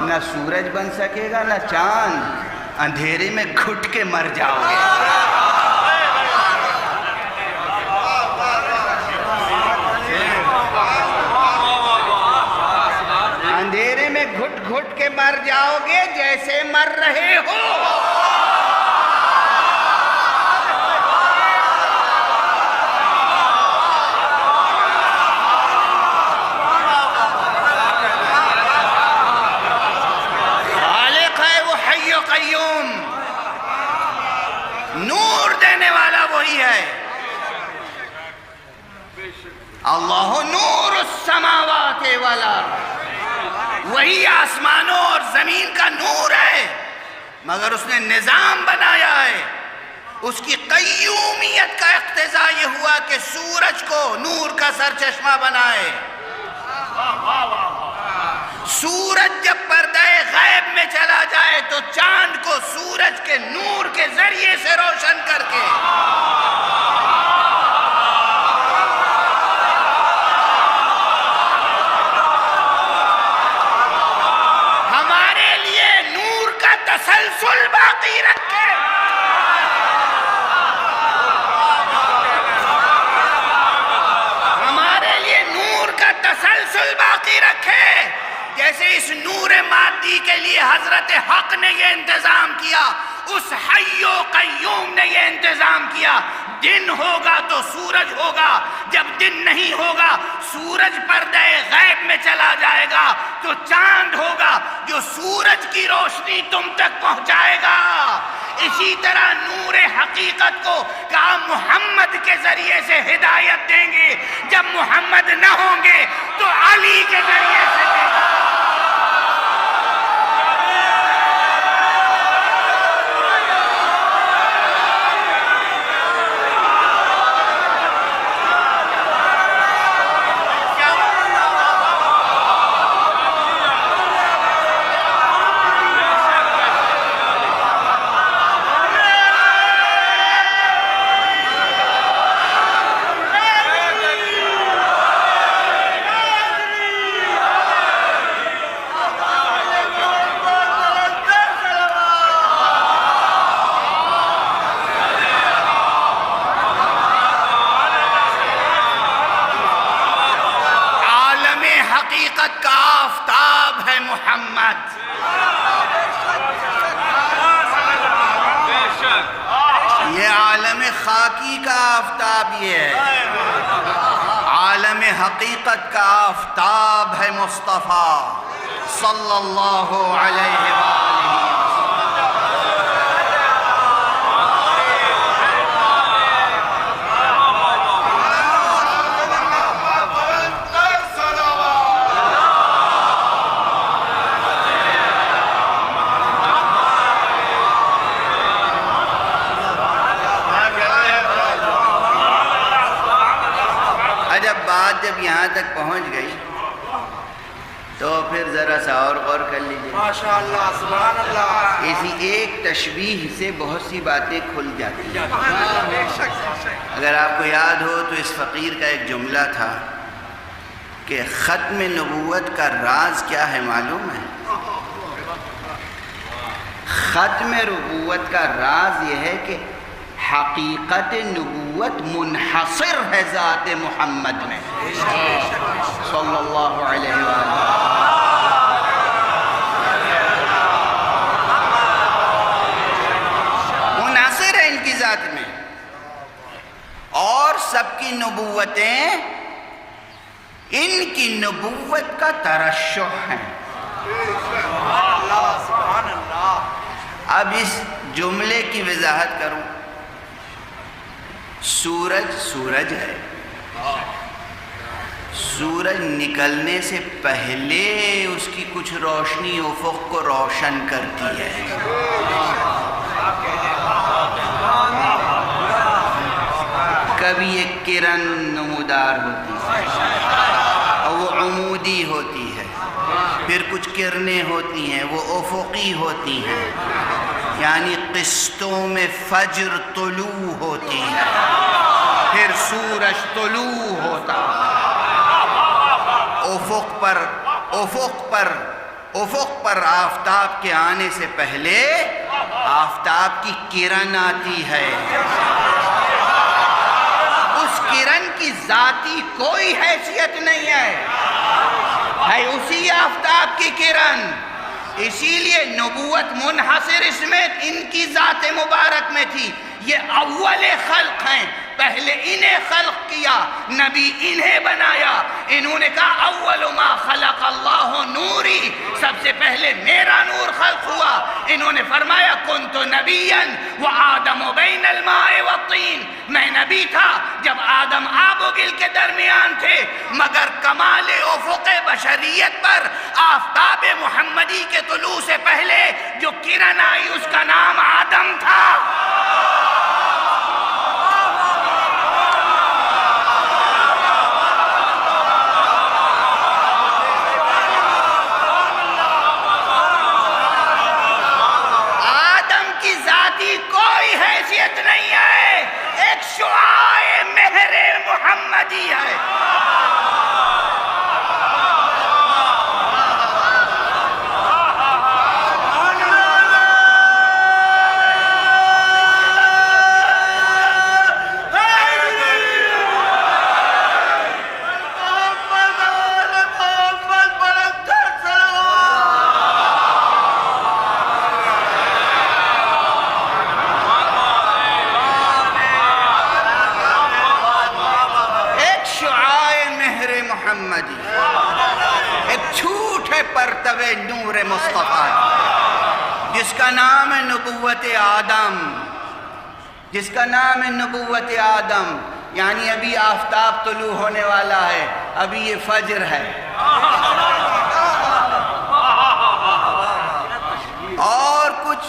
نہ سورج بن سکے گا نہ چاند، اندھیرے میں گھٹ کے مر جاؤ گے۔ اندھیرے میں گھٹ گھٹ کے مر جاؤ گے جیسے مر رہے ہو۔ خالق ہے وہ حی و قیوم، نور دینے والا وہی ہے۔ اللہ نور السماوات والارض، وہی آسمانوں اور زمین کا نور ہے، مگر اس نے نظام بنایا ہے۔ اس کی قیومیت کا اقتضا یہ ہوا کہ سورج کو نور کا سرچشمہ بنائے۔ سورج جب پردہ غیب میں چلا جائے تو چاند کو سورج کے نور کے ذریعے سے روشن کر کے تسلسل باقی رکھے۔ ہمارے لیے نور کا تسلسل باقی رکھے، جیسے اس نور مادی کے لیے حضرت حق نے یہ انتظام کیا، اس حی و قیوم نے یہ انتظام کیا۔ دن ہوگا تو سورج ہوگا، جب دن نہیں ہوگا سورج پردہ غیب میں چلا جائے گا تو چاند ہوگا جو سورج کی روشنی تم تک پہنچائے گا۔ اسی طرح نور حقیقت کو کہا محمد کے ذریعے سے ہدایت دیں گے، جب محمد نہ ہوں گے تو علی کے ذریعے سے دیں گے۔ حقیقت کا آفتاب ہے محمد۔ یہ عالم خاکی کا آفتاب یہ ہے، عالم حقیقت کا آفتاب ہے مصطفیٰ صلی اللہ علیہ وآلہ۔ یہاں تک پہنچ گئی تو پھر ذرا سا اور غور کر لیجیے. ماشاءاللہ سبحان اللہ. اسی ایک تشبیہ سے بہت سی باتیں کھل جاتی ہیں. اگر آپ کو یاد ہو تو اس فقیر کا ایک جملہ تھا کہ ختم نبوت کا راز کیا ہے معلوم ہے؟ ختم نبوت کا راز یہ ہے کہ حقیقت نبوت منحصر ہے ذات محمد میں صلی اللہ علیہ وآلہ. منحصر ہے ان کی ذات میں، اور سب کی نبوتیں ان کی نبوت کا ترشح ہیں. سبحان اللہ. اب اس جملے کی وضاحت کروں. سورج ہے. سورج نکلنے سے پہلے اس کی کچھ روشنی افق کو روشن کرتی ہے. کبھی ایک کرن نمودار ہوتی ہے اور وہ عمودی ہوتی ہے، پھر کچھ کرنیں ہوتی ہیں وہ افقی ہوتی ہیں، یعنی قسطوں میں فجر طلوع ہوتی ہے، پھر سورج طلوع ہوتا. افق پر آفتاب کے آنے سے پہلے آفتاب کی کرن آتی ہے. اس کرن کی ذاتی کوئی حیثیت نہیں ہے اسی آفتاب کی کرن. اسی لیے نبوت منحصر اس میں ان کی ذات مبارک میں تھی. یہ اول خلق ہیں، پہلے انہیں خلق کیا، نبی انہیں بنایا. انہوں نے کہا اول ما خلق اللہ نوری، سب سے پہلے میرا نور خلق ہوا. انہوں نے فرمایا کنت نبیا وآدم بین الماء والطین، میں نبی تھا جب آدم آب و گل کے درمیان تھے، مگر کمال افق بشریت پر آفتاب محمدی کے طلوع سے پہلے جو کرن آئی اس کا نام آدم تھا. کوئی حیثیت نہیں ہے، ایک شعاع مہر محمدی ہے. ایک چھوٹ ہے پرتو نور مصطفیٰ جس کا نام ہے نبوت آدم، جس کا نام ہے نبوت آدم. یعنی ابھی آفتاب طلوع ہونے والا ہے، ابھی یہ فجر ہے، اور کچھ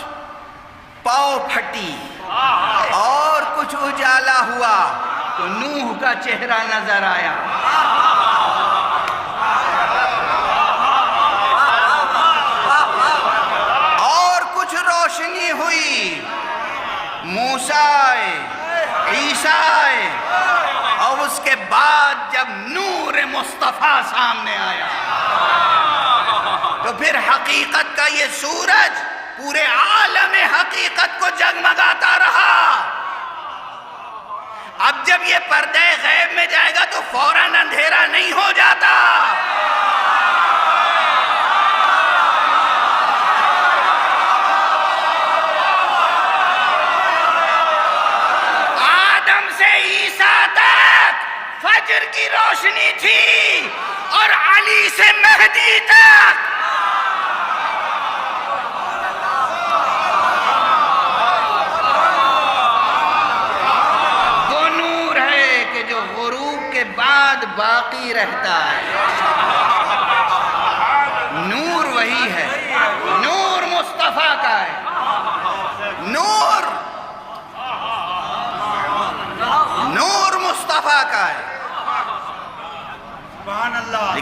پاؤ پھٹی اور کچھ اجالا ہوا تو نوح کا چہرہ نظر آیا. روشنی ہوئی، موسیٰ آئے، عیسیٰ آئے، اور اس کے بعد جب نور مصطفیٰ سامنے آیا تو پھر حقیقت کا یہ سورج پورے عالم حقیقت کو جگمگاتا رہا. اب جب یہ پردہ غیب میں جائے گا تو فوراً اندھیرا نہیں ہو جاتا. فجر کی روشنی تھی اور علی سے مہدی تک وہ نور ہے کہ جو غروب کے بعد باقی رہتا ہے. نور وہی ہے، نور مصطفیٰ کا ہے. نور مصطفیٰ کا ہے.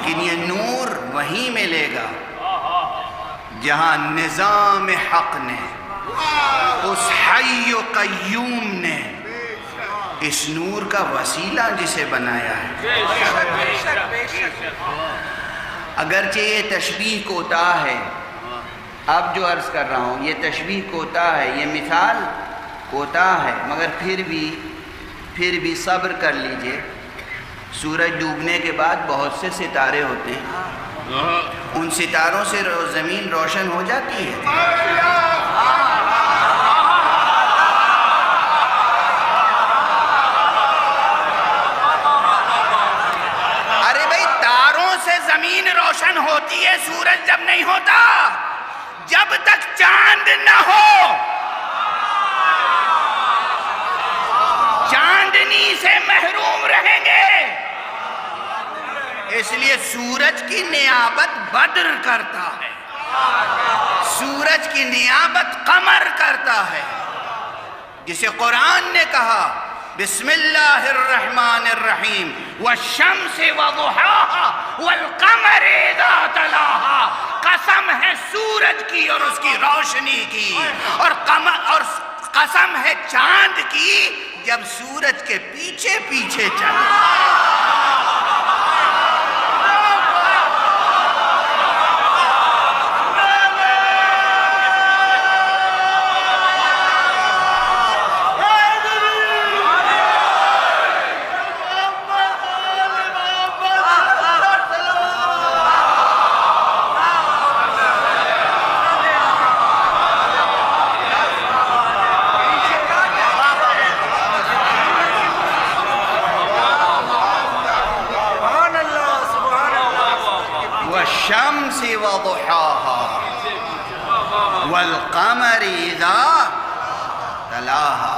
لیکن یہ نور وہیں ملے گا جہاں نظام حق نے، اس حی و قیوم نے اس نور کا وسیلہ جسے بنایا ہے۔ اگرچہ یہ تشبیہ کوتاہ ہے، اب جو عرض کر رہا ہوں یہ تشبیہ کوتاہ ہے، یہ مثال کوتاہ ہے، مگر پھر بھی صبر کر لیجئے۔ سورج ڈوبنے کے بعد بہت سے ستارے ہوتے ہیں، ان ستاروں سے زمین روشن ہو جاتی ہے۔ ارے بھائی، تاروں سے زمین روشن ہوتی ہے سورج جب نہیں ہوتا، جب تک چاند نہ ہو۔ چاندنی سے محروم رہیں گے، اس لیے سورج کی نیابت بدر کرتا ہے، سورج کی نیابت قمر کرتا ہے، جسے قرآن نے کہا بسم اللہ الرحمن الرحیم والشمس وضحاها والقمر اذا تلاها، قسم ہے سورج کی اور اس کی روشنی کی، اور قسم ہے چاند کی جب سورج کے پیچھے پیچھے چلا۔ والشمس وضحاها والقمر اذا تلاها،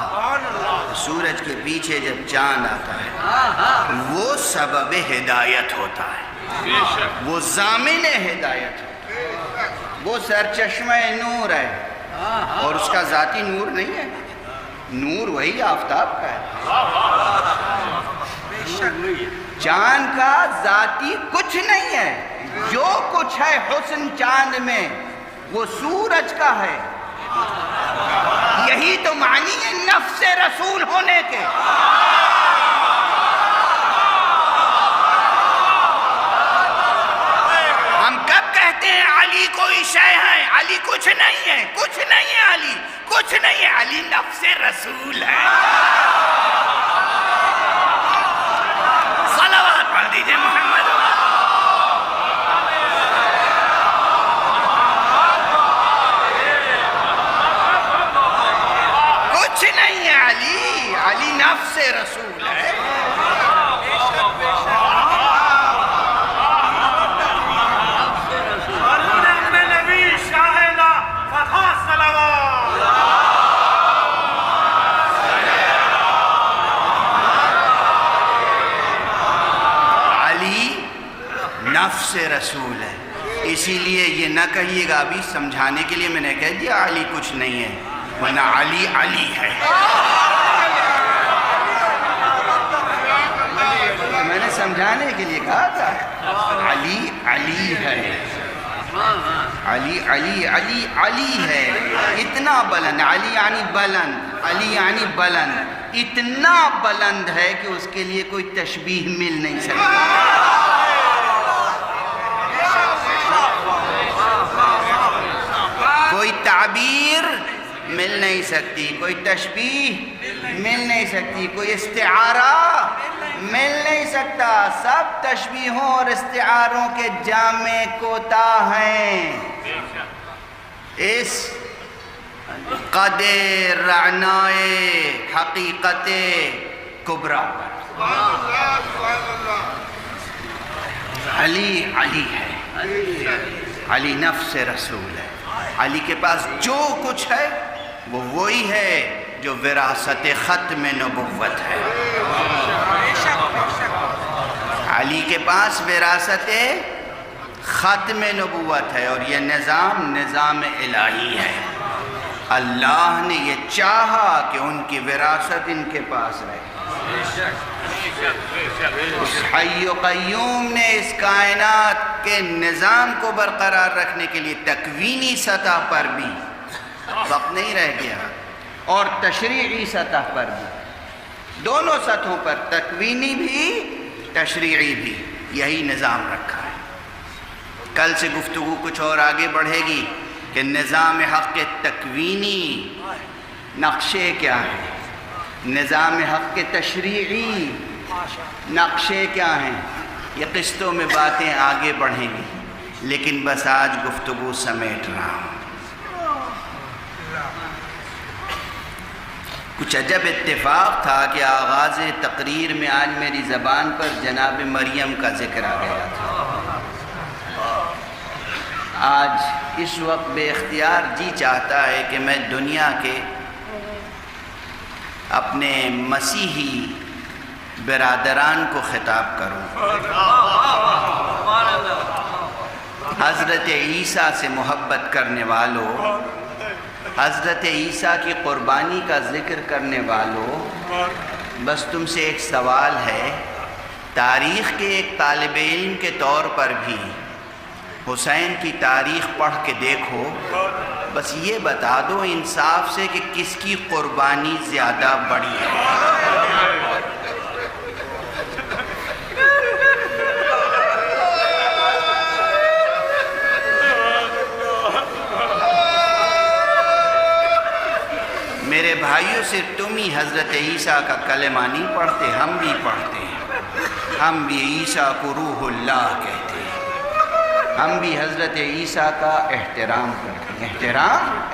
سورج کے پیچھے جب چاند آتا ہے وہ سبب ہدایت ہوتا ہے، وہ ضامن ہدایت ہوتا ہے، وہ سرچشمہ نور ہے، اور اس کا ذاتی نور نہیں ہے، نور وہی آفتاب کا ہے۔ چاند کا ذاتی کچھ نہیں ہے، جو کچھ ہے حسن چاند میں وہ سورج کا ہے۔ یہی تو معنی ہے نفس رسول ہونے کے۔ ہم کب کہتے ہیں علی کوئی شے ہے؟ علی کچھ نہیں ہے، کچھ نہیں ہے، علی کچھ نہیں ہے، علی نفس رسول ہے۔ صلوات پڑھ دیجئے محمد۔ کچھ نہیں ہے علی، علی نفس رسول ہے۔ نفس رسول ہے، اسی لیے یہ نہ کہیے گا، ابھی سمجھانے کے لیے میں نے کہہ دیا علی کچھ نہیں ہے، ورنہ علی علی ہے۔ میں نے سمجھانے کے لیے کہا تھا علی علی ہے، علی علی علی علی ہے، اتنا بلند، علی یعنی بلند، علی یعنی بلند، اتنا بلند ہے کہ اس کے لیے کوئی تشبیہ مل نہیں سکتی، کوئی تعبیر مل نہیں سکتی، کوئی تشبیہ مل نہیں سکتی، کوئی استعارہ مل نہیں سکتا، سب تشبیہوں اور استعاروں کے جامع کوتاہ ہیں۔ اس قدر رعنائے حقیقت کبریٰ پر علی علی ہے، علی نفس رسول ہے، علی کے پاس جو کچھ ہے وہ وہی ہے جو وراثت ختم نبوت ہے۔ علی کے پاس وراثت ختم نبوت ہے، اور یہ نظام الہی ہے۔ اللہ نے یہ چاہا کہ ان کی وراثت ان کے پاس رہے۔ اس حی و قیوم نے اس کائنات کے نظام کو برقرار رکھنے کے لیے تکوینی سطح پر بھی وقت نہیں رہ گیا اور تشریعی سطح پر بھی، دونوں سطحوں پر تکوینی بھی تشریعی بھی یہی نظام رکھا ہے۔ کل سے گفتگو کچھ اور آگے بڑھے گی کہ نظام حق کے تکوینی نقشے کیا ہیں، نظام حق کے تشریعی نقشے کیا ہیں، یہ قسطوں میں باتیں آگے بڑھیں گی، لیکن بس آج گفتگو سمیٹ رہا ہوں۔ کچھ عجب اتفاق تھا کہ آغاز تقریر میں آج میری زبان پر جناب مریم کا ذکر آ گیا تھا۔ آج اس وقت بے اختیار جی چاہتا ہے کہ میں دنیا کے اپنے مسیحی برادران کو خطاب کروں، حضرت عیسیٰ سے محبت کرنے والوں، حضرت عیسیٰ کی قربانی کا ذکر کرنے والوں، بس تم سے ایک سوال ہے، تاریخ کے ایک طالب علم کے طور پر بھی حسین کی تاریخ پڑھ کے دیکھو، بس یہ بتا دو انصاف سے کہ کس کی قربانی زیادہ بڑی ہے۔ میرے بھائیوں، صرف تم ہی حضرت عیسیٰ کا کلمہ نہیں پڑھتے، ہم بھی پڑھتے ہیں، ہم بھی عیسیٰ کو روح اللہ کہتے ہیں، ہم بھی حضرت عیسیٰ کا احترام کرتے ہیں۔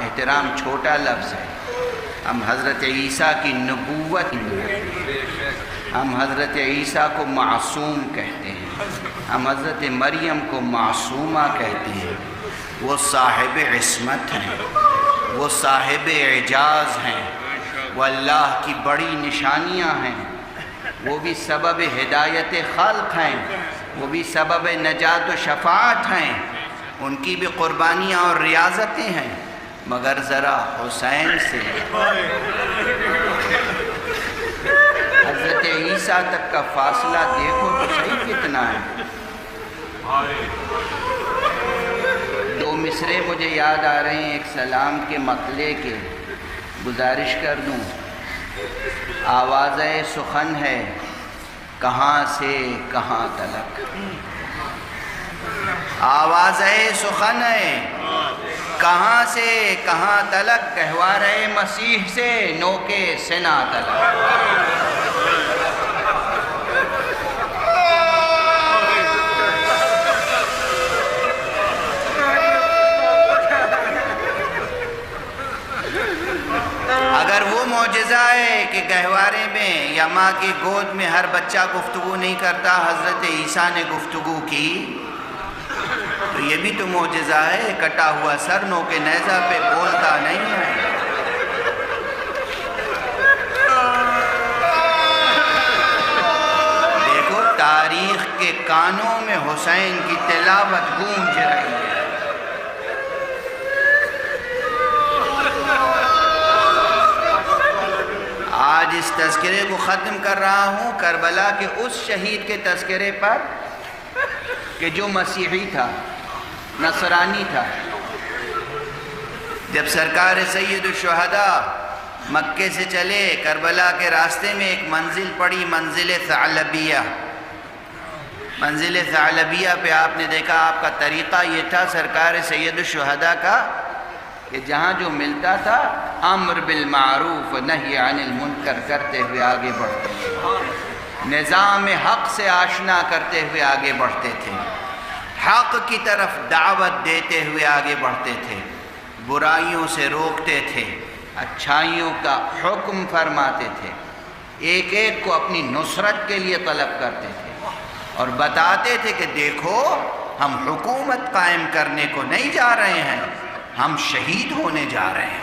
احترام چھوٹا لفظ ہے، ہم حضرت عیسیٰ کی نبوت، ہم حضرت عیسیٰ کو معصوم کہتے ہیں، ہم حضرت مریم کو معصومہ کہتے ہیں۔ وہ صاحب عصمت ہیں، وہ صاحب اعجاز ہیں، وہ اللہ کی بڑی نشانیاں ہیں، وہ بھی سبب ہدایت خلق ہیں، وہ بھی سبب نجات و شفاعت ہیں، ان کی بھی قربانیاں اور ریاضتیں ہیں، مگر ذرا حسین سے حضرت عیسیٰ تک کا فاصلہ دیکھو تو صحیح کتنا ہے۔ دو مصرے مجھے یاد آ رہے ہیں ایک سلام کے مقلے کے، گزارش کر دوں۔ آواز سخن ہے کہاں سے کہاں تلک، آواز سخن ہے کہاں سے کہاں تلک، گہوارہ مسیح سے نوکے سنا تلک۔ اگر وہ معجزہ ہے کہ گہوارے میں یا ماں کی گود میں ہر بچہ گفتگو نہیں کرتا، حضرت عیسیٰ نے گفتگو کی، تو یہ بھی تو معجزہ ہے، کٹا ہوا سر نو کے نیزہ پہ بولتا نہیں ہے۔ دیکھو تاریخ کے کانوں میں حسین کی تلاوت گونج رہی ہے۔ آج اس تذکرے کو ختم کر رہا ہوں کربلا کے اس شہید کے تذکرے پر کہ جو مسیحی تھا، نصرانی تھا۔ جب سرکار سید الشہداء مکے سے چلے، کربلا کے راستے میں ایک منزل پڑی، منزل ثعلبیہ۔ منزل ثعلبیہ پہ آپ نے دیکھا، آپ کا طریقہ یہ تھا سرکار سید الشہداء کا کہ جہاں جو ملتا تھا امر بالمعروف نہی عن المنکر کرتے ہوئے آگے بڑھتے تھے، نظام حق سے آشنا کرتے ہوئے آگے بڑھتے تھے، حق کی طرف دعوت دیتے ہوئے آگے بڑھتے تھے، برائیوں سے روکتے تھے، اچھائیوں کا حکم فرماتے تھے، ایک ایک کو اپنی نصرت کے لیے طلب کرتے تھے اور بتاتے تھے کہ دیکھو ہم حکومت قائم کرنے کو نہیں جا رہے ہیں، ہم شہید ہونے جا رہے ہیں۔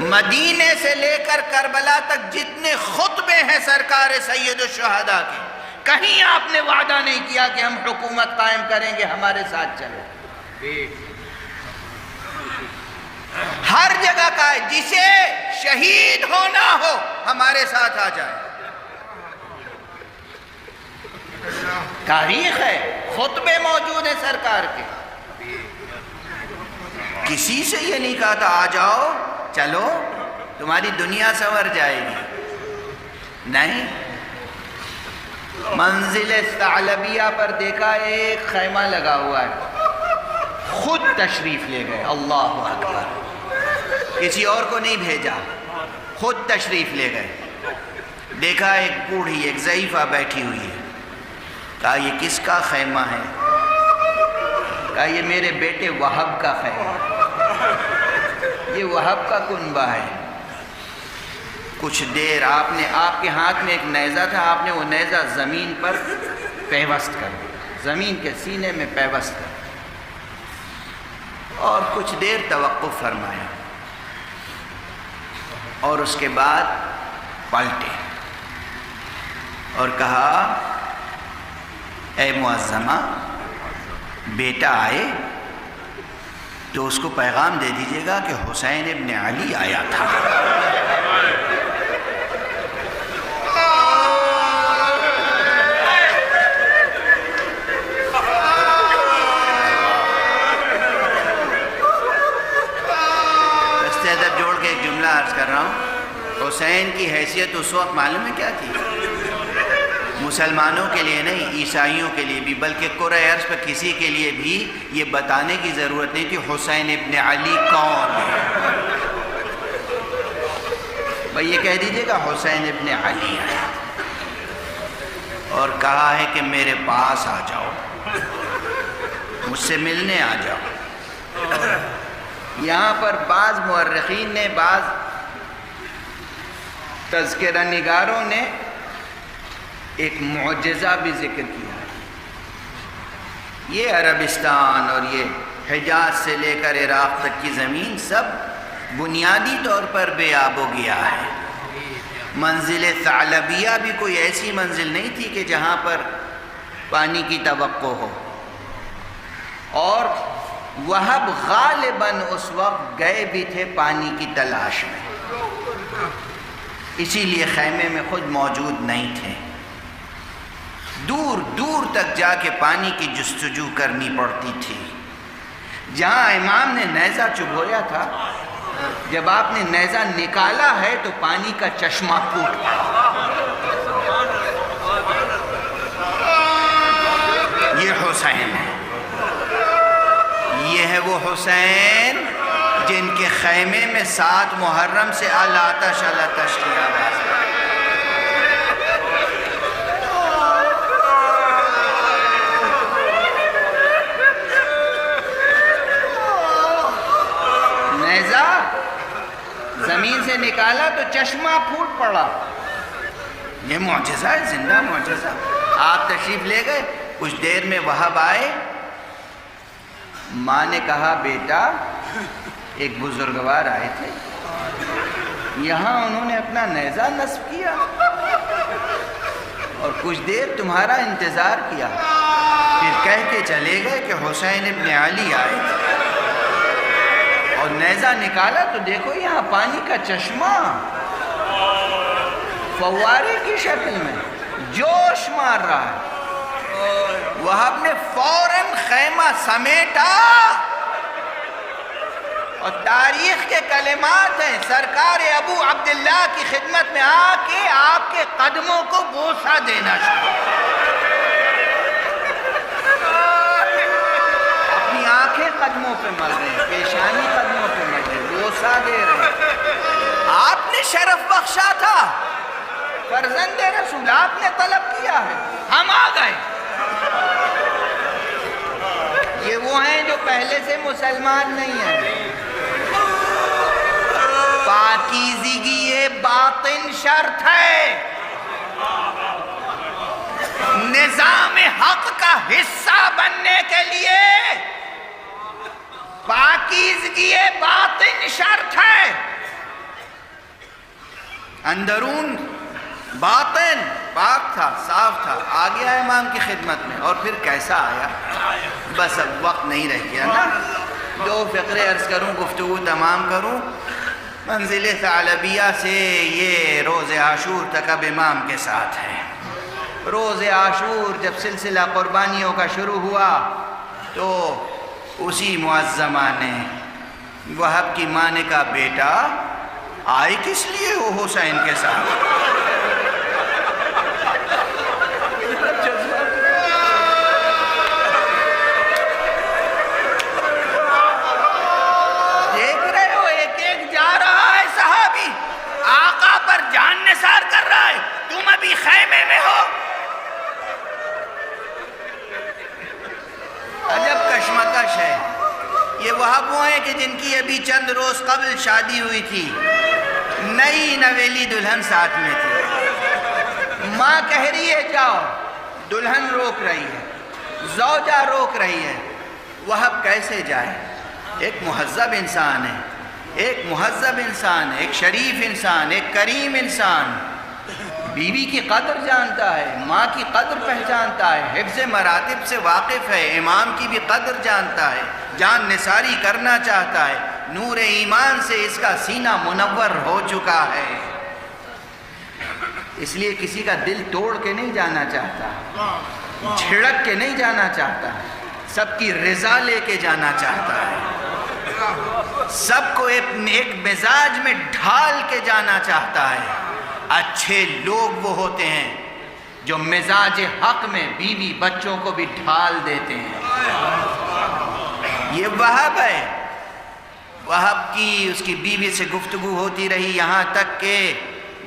مدینے سے لے کر کربلا تک جتنے خطبے ہیں سرکار سید الشہداء کے، کہیں آپ نے وعدہ نہیں کیا کہ ہم حکومت قائم کریں گے، ہمارے ساتھ چلو۔ ہر جگہ کا ہے، جسے شہید ہونا ہو ہمارے ساتھ آ جائے۔ تاریخ ہے، خطبے موجود ہیں سرکار کے۔ کسی سے یہ نہیں کہا تھا آ جاؤ چلو تمہاری دنیا سنور جائے گی، نہیں۔ منزل ثعلبیہ پر دیکھا ایک خیمہ لگا ہوا ہے، خود تشریف لے گئے، اللہ اکبر، کسی اور کو نہیں بھیجا، خود تشریف لے گئے۔ دیکھا ایک بوڑھی، ایک ضعیفہ بیٹھی ہوئی ہے، کہا یہ کس کا خیمہ ہے؟ کہا یہ میرے بیٹے وہب کا خیمہ ہے، یہ وہب کا کنبہ ہے۔ کچھ دیر آپ کے ہاتھ میں ایک نیزہ تھا، آپ نے وہ نیزہ زمین پر پیوست کر دیا، زمین کے سینے میں پیوست کر دیا، اور کچھ دیر توقف فرمایا، اور اس کے بعد پلٹے اور کہا اے معظمہ، بیٹا آئے تو اس کو پیغام دے دیجیے گا کہ حسین ابن علی آیا تھا۔ دستے ادب جوڑ کے ایک جملہ عرض کر رہا ہوں، حسین کی حیثیت اس وقت معلوم ہے کیا تھی؟ مسلمانوں کے لیے نہیں، عیسائیوں کے لیے بھی، بلکہ کرۂ ارض پر کسی کے لیے بھی یہ بتانے کی ضرورت نہیں تھی حسین ابن علی کون ہے۔ بھئی یہ کہہ دیجئے گا حسین ابن علی ہے، اور کہا ہے کہ میرے پاس آ جاؤ، مجھ سے ملنے آ جاؤ۔ یہاں پر بعض مورخین نے، بعض تذکرہ نگاروں نے ایک معجزہ بھی ذکر کیا ہے۔ یہ عربستان اور یہ حجاز سے لے کر عراق تک کی زمین سب بنیادی طور پر بے آب و گیا ہے۔ منزل ثعلبیہ بھی کوئی ایسی منزل نہیں تھی کہ جہاں پر پانی کی توقع ہو، اور وہب غالباً اس وقت گئے بھی تھے پانی کی تلاش میں، اسی لیے خیمے میں خود موجود نہیں تھے، دور دور تک جا کے پانی کی جستجو کرنی پڑتی تھی۔ جہاں امام نے نیزہ چبھویا تھا، جب آپ نے نیزہ نکالا ہے تو پانی کا چشمہ پھوٹ پڑا۔ یہ حسین ہے، یہ ہے وہ حسین جن کے خیمے میں 7 محرم سے الاتش الاتش کیا گیا۔ نیزہ زمین سے نکالا تو چشمہ پھوٹ پڑا۔ یہ معجزہ ہے، زندہ معجزہ۔ آپ تشریف لے گئے، کچھ دیر میں وہب آئے، ماں نے کہا بیٹا ایک بزرگوار آئے تھے، یہاں انہوں نے اپنا نیزہ نصب کیا اور کچھ دیر تمہارا انتظار کیا، پھر کہہ کے چلے گئے کہ حسین ابن علی آئے تھے، اور نیزہ نکالا تو دیکھو یہاں پانی کا چشمہ فوارے کی شکل میں جوش مار رہا ہے۔ وہب نے فوراً خیمہ سمیٹا، اور تاریخ کے کلمات ہیں، سرکار ابو عبداللہ کی خدمت میں آ کے آپ کے قدموں کو بوسہ دینا شروع، اپنی آنکھیں قدموں پہ مل رہے ہیں، پیشانی قدموں پہ مل رہے ہیں، بوسہ دے رہے ہیں۔ آپ نے شرف بخشا تھا، فرزند رسول آپ نے طلب کیا ہے، ہم آ گئے۔ یہ وہ ہیں جو پہلے سے مسلمان نہیں ہیں۔ پاکیزگی باطن شرط ہے، نظام حق کا حصہ بننے کے لیے پاکیزگی باطن شرط ہے۔ اندرون باطن پاک تھا، صاف تھا، آ گیا امام کی خدمت میں، اور پھر کیسا آیا، بس اب وقت نہیں رہ گیا نا۔ دو فقرے عرض کروں، گفتگو تمام کروں۔ منزل ثعلبیہ سے یہ روز عاشور تک اب امام کے ساتھ ہے۔ روز عاشور جب سلسلہ قربانیوں کا شروع ہوا تو اسی معظمہ نے وہب کی ماں نے کہا بیٹا آئے کس لیے ہو حسین کے ساتھ؟ دیکھ رہے ہو ایک ایک جا رہا ہے صحابی، آقا پر جان نثار کر رہا ہے، تم ابھی خیمے میں ہو۔ عجب کشمکش ہے۔ یہ وہب وہ ہیں کہ جن کی ابھی چند روز قبل شادی ہوئی تھی، نئی نویلی دلہن ساتھ میں تھی، ماں کہہ رہی ہے جاؤ، دلہن روک رہی ہے، زوجہ روک رہی ہے، وہب کیسے جائے؟ ایک مہذب انسان ہے، ایک مہذب انسان ہے، ایک شریف انسان، ایک کریم انسان، بیوی کی قدر جانتا ہے، ماں کی قدر پہچانتا ہے، حفظ مراتب سے واقف ہے، امام کی بھی قدر جانتا ہے، جان نثاری کرنا چاہتا ہے، نور ایمان سے اس کا سینہ منور ہو چکا ہے، اس لیے کسی کا دل توڑ کے نہیں جانا چاہتا، جھڑک کے نہیں جانا چاہتا، سب کی رضا لے کے جانا چاہتا ہے، سب کو ایک مزاج میں ڈھال کے جانا چاہتا ہے۔ اچھے لوگ وہ ہوتے ہیں جو مزاج حق میں بیوی بچوں کو بھی ڈھال دیتے ہیں۔ یہ وہب ہے۔ وہب کی اس کی بیوی سے گفتگو ہوتی رہی، یہاں تک کہ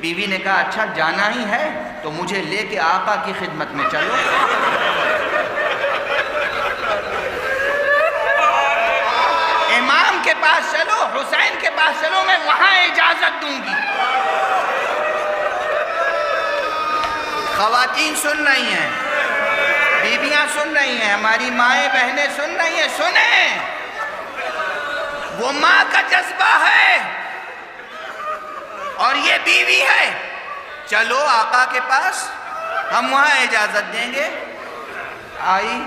بیوی نے کہا اچھا جانا ہی ہے تو مجھے لے کے آقا کی خدمت میں چلو۔ امام کے پاس چلو، حسین کے پاس چلو، میں وہاں اجازت دوں گی۔ خواتین سن رہی ہیں، بیویاں سن رہی ہیں، ہماری مائیں بہنیں سن رہی ہیں، سنیں، وہ ماں کا جذبہ ہے اور یہ بیوی ہے، چلو آقا کے پاس، ہم وہاں اجازت دیں گے۔ آئی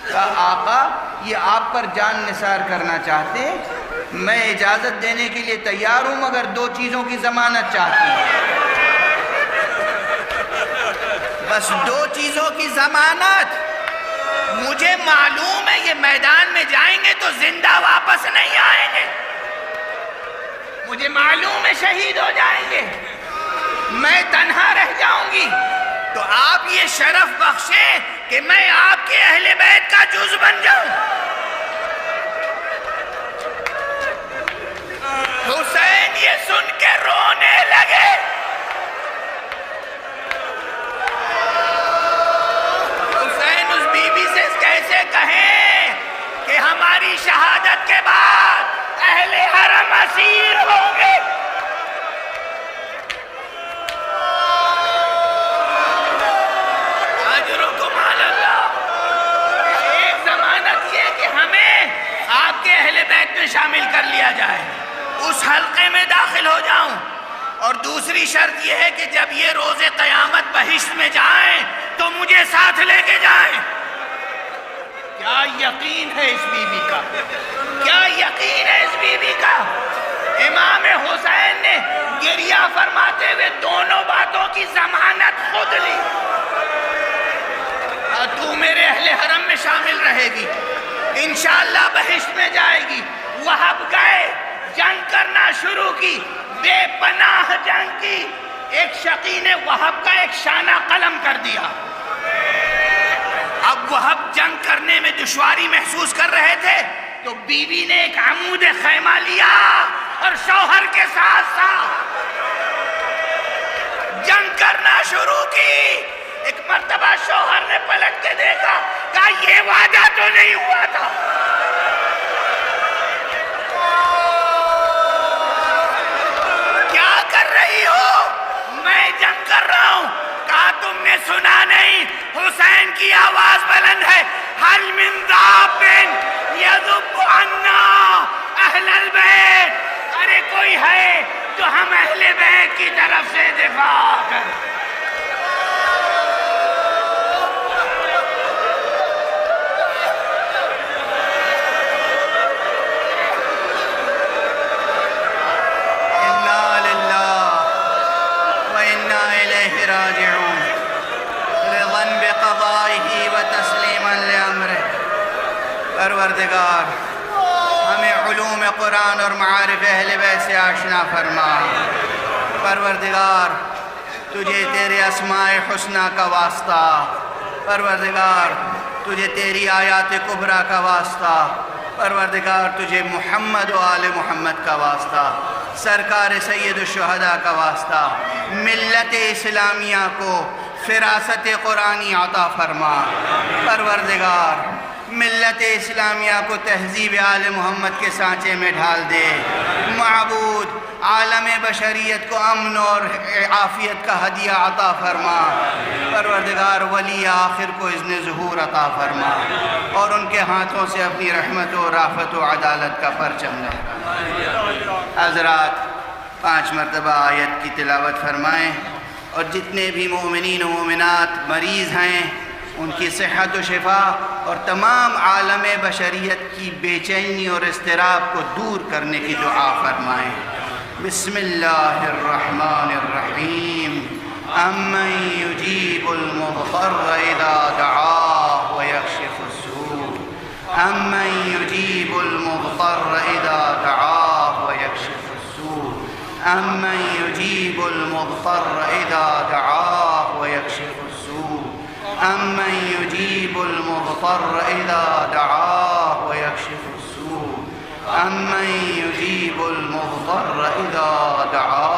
کہا آقا یہ آپ پر جان نثار کرنا چاہتے ہیں، میں اجازت دینے کے لیے تیار ہوں مگر دو چیزوں کی ضمانت چاہتی ہوں، بس دو چیزوں کی ضمانت۔ مجھے معلوم ہے یہ میدان میں جائیں گے تو زندہ واپس نہیں آئیں گے، مجھے معلوم ہے شہید ہو جائیں گے، میں تنہا رہ جاؤں گی، تو آپ یہ شرف بخشیں کہ میں آپ کے اہل بیت کا جز بن جاؤں۔ حسین یہ سن کے رونے لگے۔ حسین اس بیوی سے کیسے کہیں کہ ہماری شہادت کے بعد اہل حرم اسیر ہوں گے؟ اجرکم علی اللہ۔ ایک ضمانت یہ کہ ہمیں آپ کے اہل بیت میں شامل کر لیا جائے، اس حلقے میں داخل ہو جاؤں، اور دوسری شرط یہ ہے کہ جب یہ روز قیامت بہشت میں جائیں تو مجھے ساتھ لے کے جائیں۔ کیا یقین ہے اس بیوی کا، کیا یقین ہے اس بیوی کا۔ امام حسین نے گریہ فرماتے ہوئے دونوں باتوں کی ضمانت خود لی، تو میرے اہل حرم میں شامل رہے گی، انشاءاللہ بہشت میں جائے گی۔ وہب گئے، جنگ کرنا شروع کی، بے پناہ جنگ کی۔ ایک شقی نے وہب کا ایک شانہ قلم کر دیا۔ اب وہب جنگ کرنے میں دشواری محسوس کر رہے تھے تو بیوی نے ایک عمود خیمہ لیا اور شوہر کے ساتھ ساتھ جنگ کرنا شروع کی۔ ایک مرتبہ شوہر نے پلٹ کے دیکھا، کہا یہ وعدہ تو نہیں ہوا تھا۔ کیا کر رہی ہو؟ میں جنگ کر رہا ہوں۔ کہا تم نے سنا نہیں؟ حسین کی آواز بلند ہے، حل من ذاب یذب عنا اہل البیت، ارے کوئی ہے جو ہم اہل بیت کی طرف سے دفاع کر۔ پروردگار ہمیں علوم قرآن اور معارف اہل بیت سے آشنا فرما۔ پروردگار تجھے تیرے اسماء حسنہ کا واسطہ، پروردگار تجھے تیری آیات کبریٰ کا واسطہ، پروردگار تجھے محمد و آل محمد کا واسطہ، سرکار سید الشہداء کا واسطہ، ملت اسلامیہ کو فراست قرآنی عطا فرما۔ پروردگار ملت اسلامیہ کو تہذیب آل محمد کے سانچے میں ڈھال دے۔ معبود عالم بشریت کو امن اور عافیت کا ہدیہ عطا فرما۔ پروردگار ولی آخر کو اذن ظہور عطا فرما اور ان کے ہاتھوں سے اپنی رحمت و رافت و عدالت کا پرچم لہرائے۔ حضرات 5 مرتبہ آیت کی تلاوت فرمائیں، اور جتنے بھی مومنین و مومنات مریض ہیں ان کی صحت و شفا اور تمام عالم بشریت کی بے چینی اور اضطراب کو دور کرنے کی دعا فرمائیں۔ بسم اللہ الرحمن الرحیم۔ امن یجیب المضطر اذا دعاہ ویکشف السوء، امن یجیب المضطر اذا دعاہ ویکشف السوء، امن یجیب المضطر اذا دعاہ ویکشف السوء، امن یجیب المضطر اذا دعاہ ویکشف السوء، امن یجیب المضطر اذا دعاہ